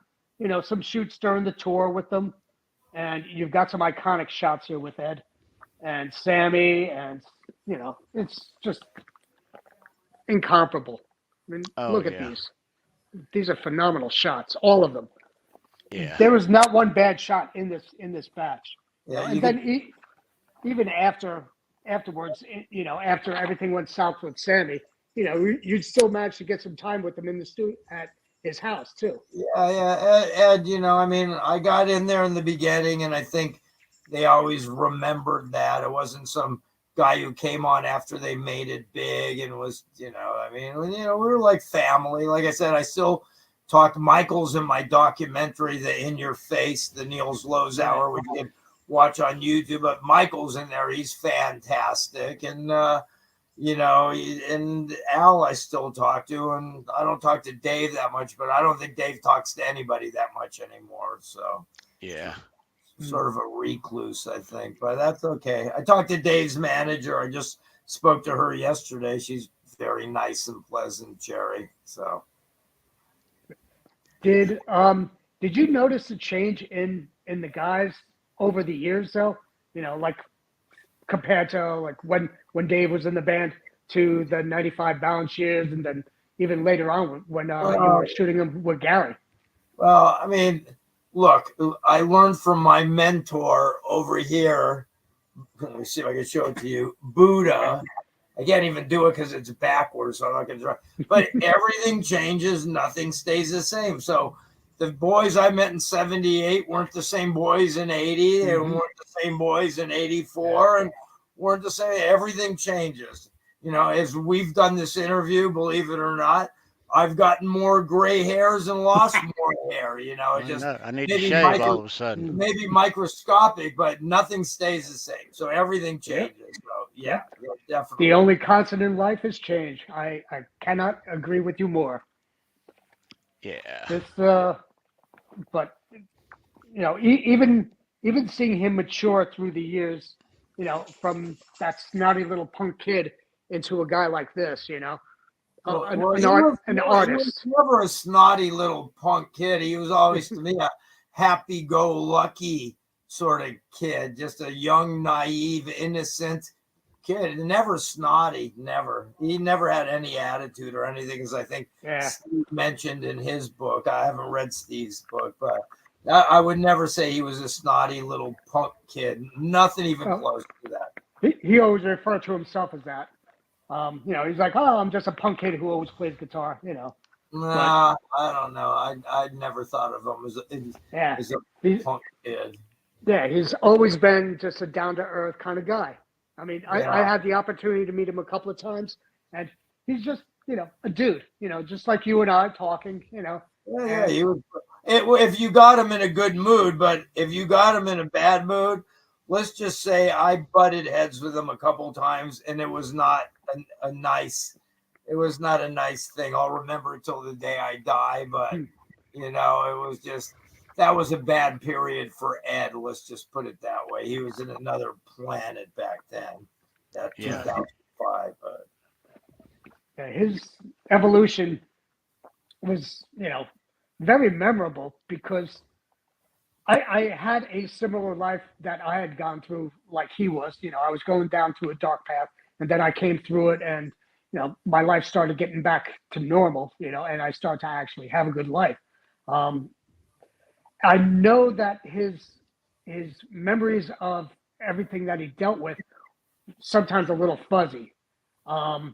some shoots during the tour with them, and you've got some iconic shots here with Ed and Sammy, and it's just incomparable. I mean, Oh, look at yeah. these. These are phenomenal shots, all of them. Yeah. There was not one bad shot in this batch. Yeah, And then even afterwards, after everything went south with Sammy, you'd still manage to get some time with him in the studio at his house too. Yeah. Ed, I mean, I got in there in the beginning, and I think they always remembered that. It wasn't some guy who came on after they made it big and was, I mean, we were like family. Like I said, I still talk to Michael's in my documentary, The In Your Face, the Neil Zlozower, which you can watch on YouTube. But Michael's in there. He's fantastic. And, and Al I still talk to, and I don't talk to Dave that much, but I don't think Dave talks to anybody that much anymore. So Yeah. sort of a recluse, I think, but that's okay. I talked to Dave's manager. I just spoke to her yesterday. She's very nice and pleasant, Jerry. So did you notice a change in the guys over the years though? Like compared to like when Dave was in the band to the 95 balance years, and then even later on when you were shooting them with Gary. Well, I mean, look, I learned from my mentor over here. Let me see if I can show it to you. Buddha. I can't even do it because it's backwards, so I'm not going to try. But everything changes. Nothing stays the same. So the boys I met in 78 weren't the same boys in 80. They weren't the same boys in 84 and weren't the same. Everything changes. As we've done this interview, believe it or not, I've gotten more gray hairs and lost more hair. I need to shave all of a sudden. Maybe microscopic, but nothing stays the same. So everything changes. So yeah, definitely. The only constant in life is change. I cannot agree with you more. Yeah. But even seeing him mature through the years, from that snotty little punk kid into a guy like this, an artist. He was never a snotty little punk kid. He was always, to me, a happy-go-lucky sort of kid, just a young, naive, innocent kid. Never snotty, never. He never had any attitude or anything, as I think Steve mentioned in his book. I haven't read Steve's book, but I would never say he was a snotty little punk kid. Nothing even close to that. He always referred to himself as that. He's like, oh, I'm just a punk kid who always plays guitar, Nah, I don't know. I never thought of him as a punk kid. Yeah, he's always been just a down-to-earth kind of guy. I mean, I had the opportunity to meet him a couple of times, and he's just, a dude, just like you and I talking, Yeah, he was. If you got him in a good mood, but if you got him in a bad mood, let's just say I butted heads with him a couple times, and it was not a nice thing. I'll remember it till the day I die, but it was just, that was a bad period for Ed. Let's just put it that way. He was in another planet back then, that 2005. But his evolution was, very memorable because I had a similar life that I had gone through like he was. I was going down through a dark path, and then I came through it, and my life started getting back to normal, and I started to actually have a good life. I know that his memories of everything that he dealt with sometimes a little fuzzy. But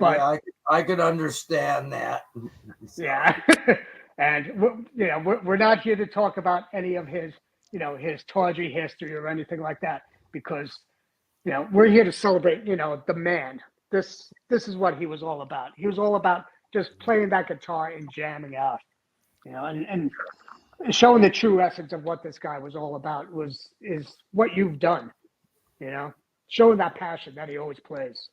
yeah, I could understand that. Yeah. And we're not here to talk about any of his his tawdry history or anything like that, because we're here to celebrate, the man. This is what he was all about. He was all about just playing that guitar and jamming out, and showing the true essence of what this guy was all about is what you've done, you know, showing that passion that he always plays.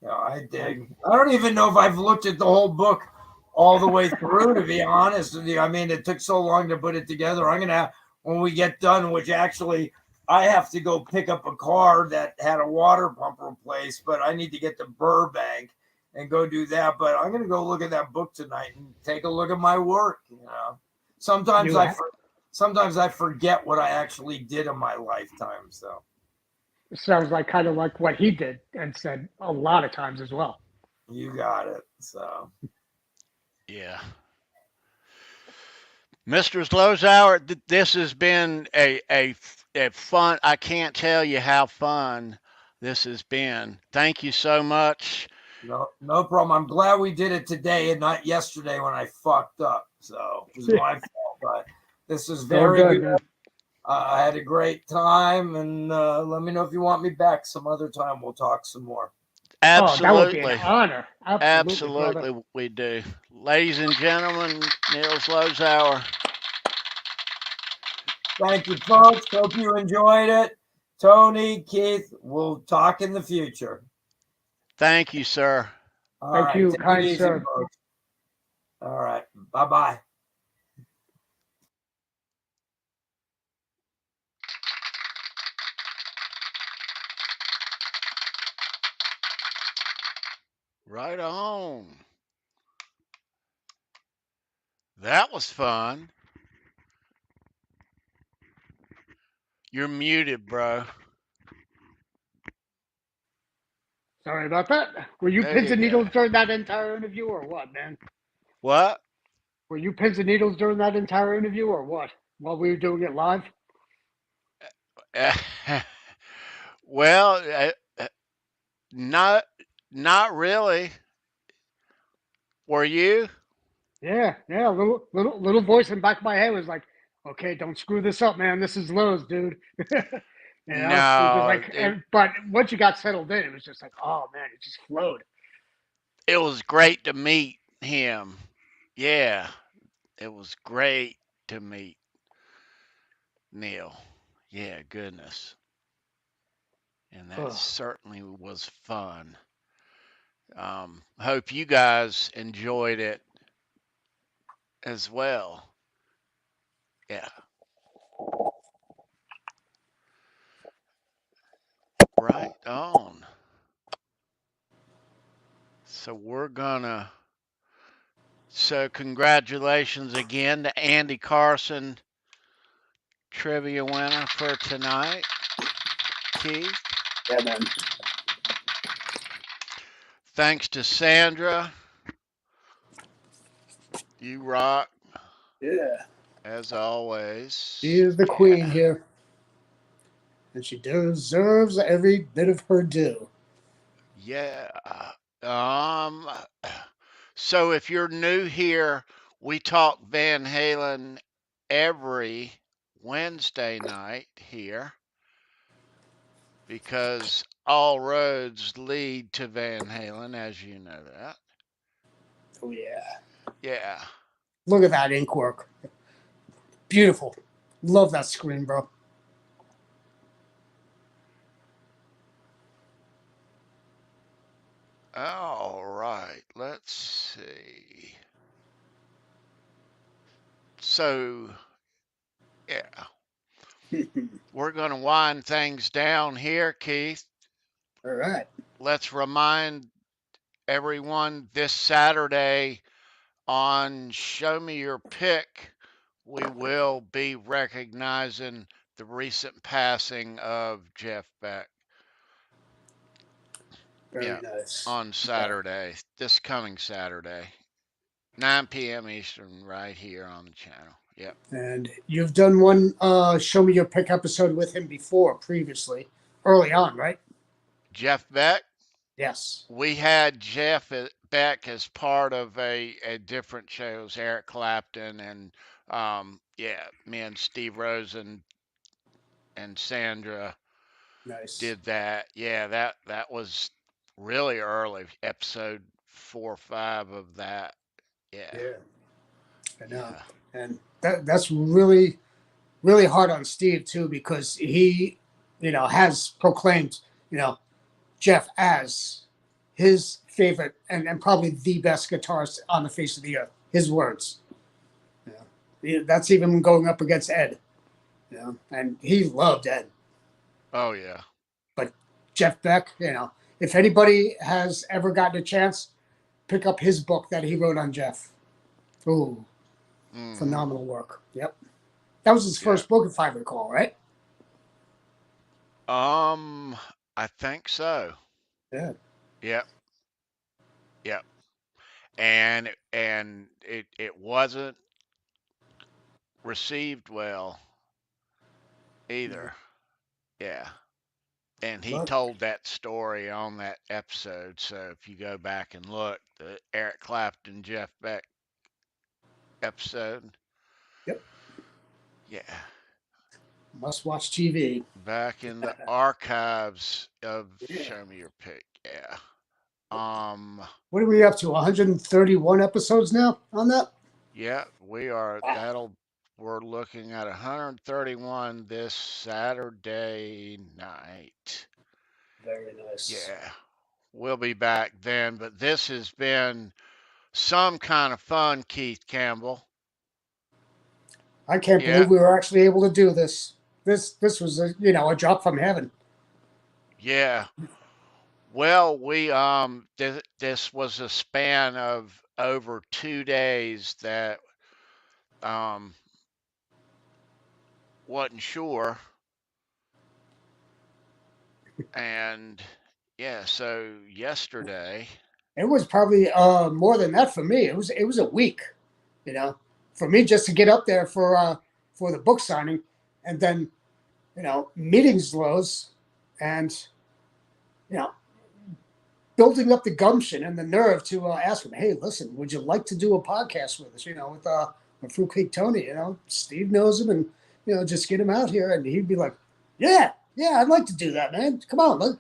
Yeah, I dig. I don't even know if I've looked at the whole book all the way through, to be honest with you. I mean, it took so long to put it together. I'm going to have, when we get done, which actually I have to go pick up a car that had a water pump replaced, but I need to get to Burbank and go do that. But I'm going to go look at that book tonight and take a look at my work. Sometimes sometimes I forget what I actually did in my lifetime. So It sounds like kind of like what he did and said a lot of times as well. you got it. So Yeah. Mr. Zlozower, this has been a fun. I can't tell you how fun this has been. Thank you so much. no problem. I'm glad we did it today and not yesterday when I fucked up. So it was my fault, but this is very good. I had a great time, and let me know if you want me back some other time. We'll talk some more. Absolutely. Oh, that would be an honor. Absolutely, we do. Ladies and gentlemen, Neil Zlozower. Thank you, folks. Hope you enjoyed it. Tony, Keith, we'll talk in the future. Thank you, sir. Thank you, kind sir. Folks. All right. Bye-bye. Right on. That was fun. You're muted, bro. Sorry about that. Were you pins and needles during that entire interview or what, man? What? Were you pins and needles during that entire interview or what? While we were doing it live? Well, not really. Were you? Yeah. Little voice in the back of my head was like, "Okay, don't screw this up, man. This is Lowe's, dude." No. But once you got settled in, it was just like, oh man, it just flowed. It was great to meet him. Yeah, it was great to meet Neil. Yeah, goodness. And that certainly was fun. Hope you guys enjoyed it as well. Yeah. Right on. So congratulations again to Andy Carson, trivia winner for tonight. Keith. Yeah, man. Thanks to Sandra. You rock. Yeah. As always. She is the queen here. And she deserves every bit of her due. Yeah. So if you're new here, we talk Van Halen every Wednesday night here because all roads lead to Van Halen, as you know that. Oh, yeah. Yeah. Look at that ink work. Beautiful. Love that screen, bro. All right. Let's see. So, yeah. We're going to wind things down here, Keith. All right. Let's remind everyone this Saturday on Show Me Your Pick, we will be recognizing the recent passing of Jeff Beck. Very nice. On Saturday, this coming Saturday, 9 p.m. Eastern, right here on the channel. Yep. And you've done one Show Me Your Pick episode with him before, previously, early on, right? Jeff Beck? Yes. We had Jeff Beck as part of a different show. It was Eric Clapton and me and Steve Rosen and Sandra. Nice. did that. Yeah, that was really early, episode 4 or 5 of that. Yeah, Yeah, I know. yeah. And that's really, really hard on Steve too, because he, has proclaimed, Jeff as his favorite and probably the best guitarist on the face of the earth. His words. That's even going up against Ed. And he loved Ed. Oh yeah. But Jeff Beck, if anybody has ever gotten a chance, pick up his book that he wrote on Jeff. Ooh, Hmm. phenomenal work. Yep. That was his Yeah. first book, if I recall, right? Um, I think so. Yeah. Yep, yep. And it wasn't received well either. Yeah. And he But told that story on that episode. So if you go back and look, the Eric Clapton, Jeff Beck episode, yep, yeah, must watch TV. back in the archives of Yeah. Show Me Your Pick. Yeah. Um, What are we up to? 131 episodes now on that? yeah, we are. Wow. We're looking at 131 this Saturday night. Very nice. Yeah, we'll be back then. But this has been some kind of fun, Keith Campbell. I can't Yeah, believe we were actually able to do this. This was a drop from heaven. yeah. Well, this was a span of over 2 days that um wasn't sure, and yeah. So yesterday, It was probably more than that for me. It was a week, you know, for me just to get up there for the book signing, and then meeting Zloz, and you know building up the gumption and the nerve to ask him, hey, listen, would you like to do a podcast with us? With Fruitcake Tony. Steve knows him, and just get him out here, and he'd be like, yeah, yeah, I'd like to do that, man. Come on,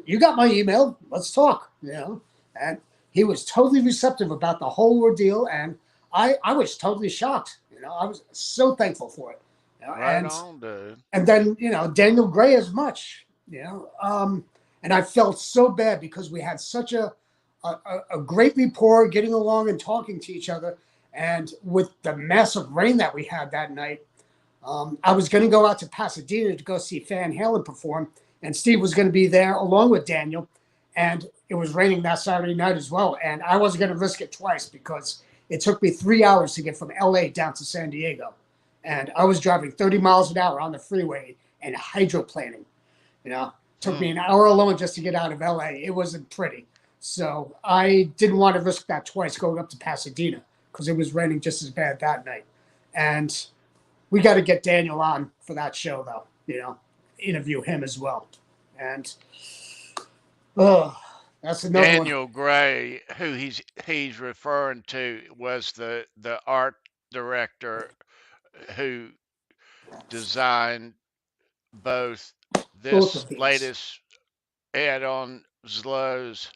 you got my email. Let's talk. And he was totally receptive about the whole ordeal, and I was totally shocked. I was so thankful for it. right on, dude. And then Daniel Gray as much. And I felt so bad because we had such a great rapport, getting along and talking to each other. And with the massive rain that we had that night, I was going to go out to Pasadena to go see Van Halen perform, and Steve was going to be there along with Daniel. And it was raining that Saturday night as well. And I wasn't going to risk it twice because it took me 3 hours to get from LA down to San Diego. And I was driving 30 miles an hour on the freeway and hydroplaning. Took me Mm, an hour alone just to get out of LA. It wasn't pretty. So I didn't want to risk that twice going up to Pasadena because it was raining just as bad that night. And we got to get Daniel on for that show, though, interview him as well. And that's another one. Daniel Gray, who he's referring to, was the art director who designed both Both this of these. latest ad on Zloz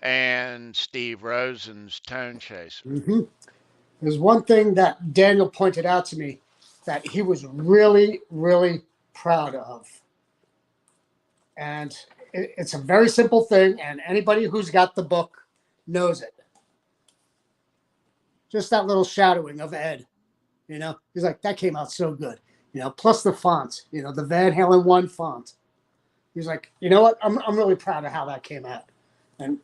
and Steve Rosen's Tone Chaser. Mm-hmm. There's one thing that Daniel pointed out to me that he was really, really proud of. And it's a very simple thing, and anybody who's got the book knows it. Just that little shadowing of Ed. He's like, that came out so good. Plus the font, the Van Halen 1 font. He's like, you know what? I'm really proud of how that came out. And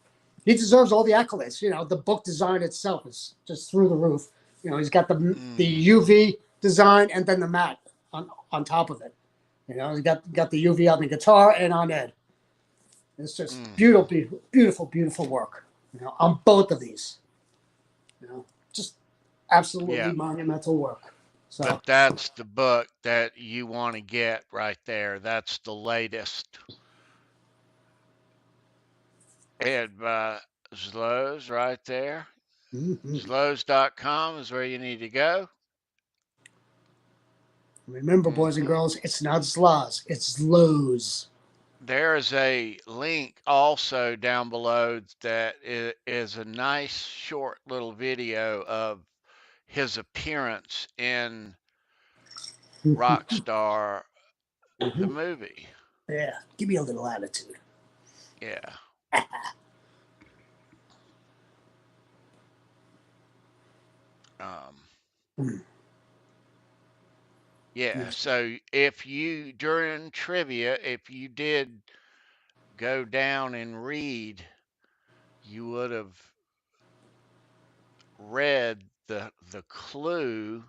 he deserves all the accolades. The book design itself is just through the roof. He's got the Mm, UV design and then the matte on top of it. He's got the UV on the guitar and on Ed. It's just hmm. beautiful, beautiful, beautiful work. On both of these. Just absolutely Yeah, monumental work. So but that's the book that you want to get right there. That's the latest. Ed by Zloz right there. mhm. Zloz.com is where you need to go. Remember, boys and girls, it's not Zloz, it's Zloz. There's a link also down below that is a nice short little video of his appearance in Rockstar, the movie. Yeah, give me a little attitude. Yeah. Yeah. So if you, during trivia, if you did go down and read, you would have read the clue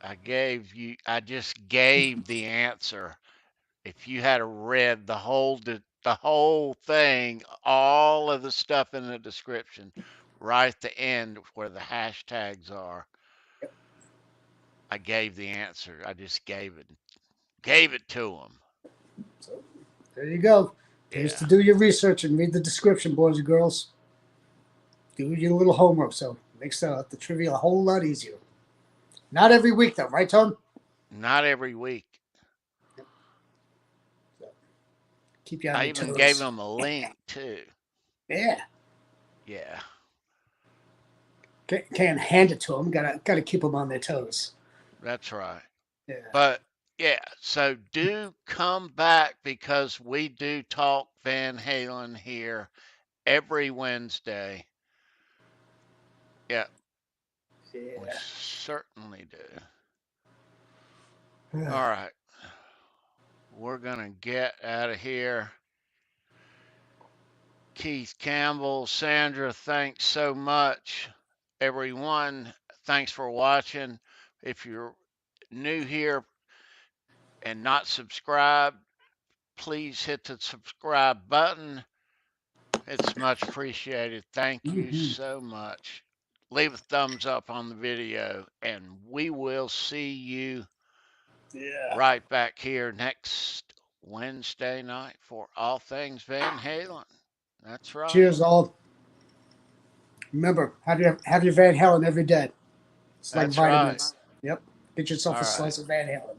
I gave you. I just gave the answer. If you had read the whole thing, all of the stuff in the description, right at the end where the hashtags are, I gave the answer. I just gave it to them. So there you go. Here's Yeah. to do your research and read the description, boys and girls. Do your little homework, so it makes the trivia a whole lot easier. Not every week, though, right, Tom? Not every week. So, keep you on I your even toes. gave them a link too. Yeah. Yeah. Can't hand it to them. Gotta keep them on their toes. That's right. Yeah. But yeah, so do come back because we do talk Van Halen here every Wednesday. Yeah, we certainly do. All right. We're going to get out of here. Keith Campbell, Sandra, thanks so much. Everyone, thanks for watching. If you're new here and not subscribed, please hit the subscribe button. It's much appreciated. Thank you so much. Leave a thumbs up on the video, and we will see you right back here next Wednesday night for all things Van Halen. That's right. Cheers, all. Remember, have your Van Halen every day. It's like That's vitamins. right. Yep. Get yourself All a right. slice of Van Halen.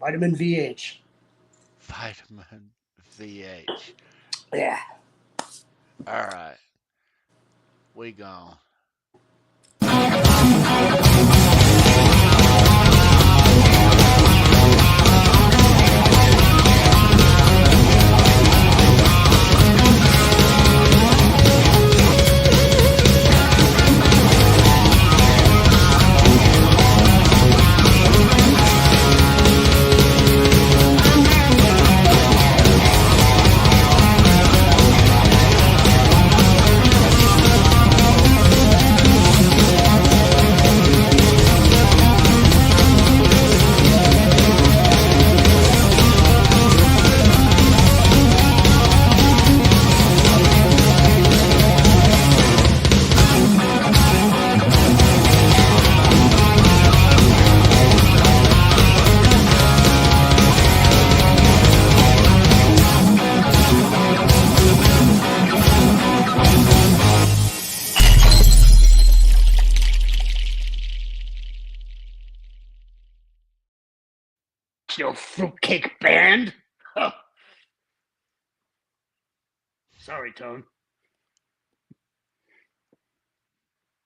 Vitamin VH. Vitamin VH. Yeah. All right. We gone. No fruitcake band. Huh. Sorry, Tone.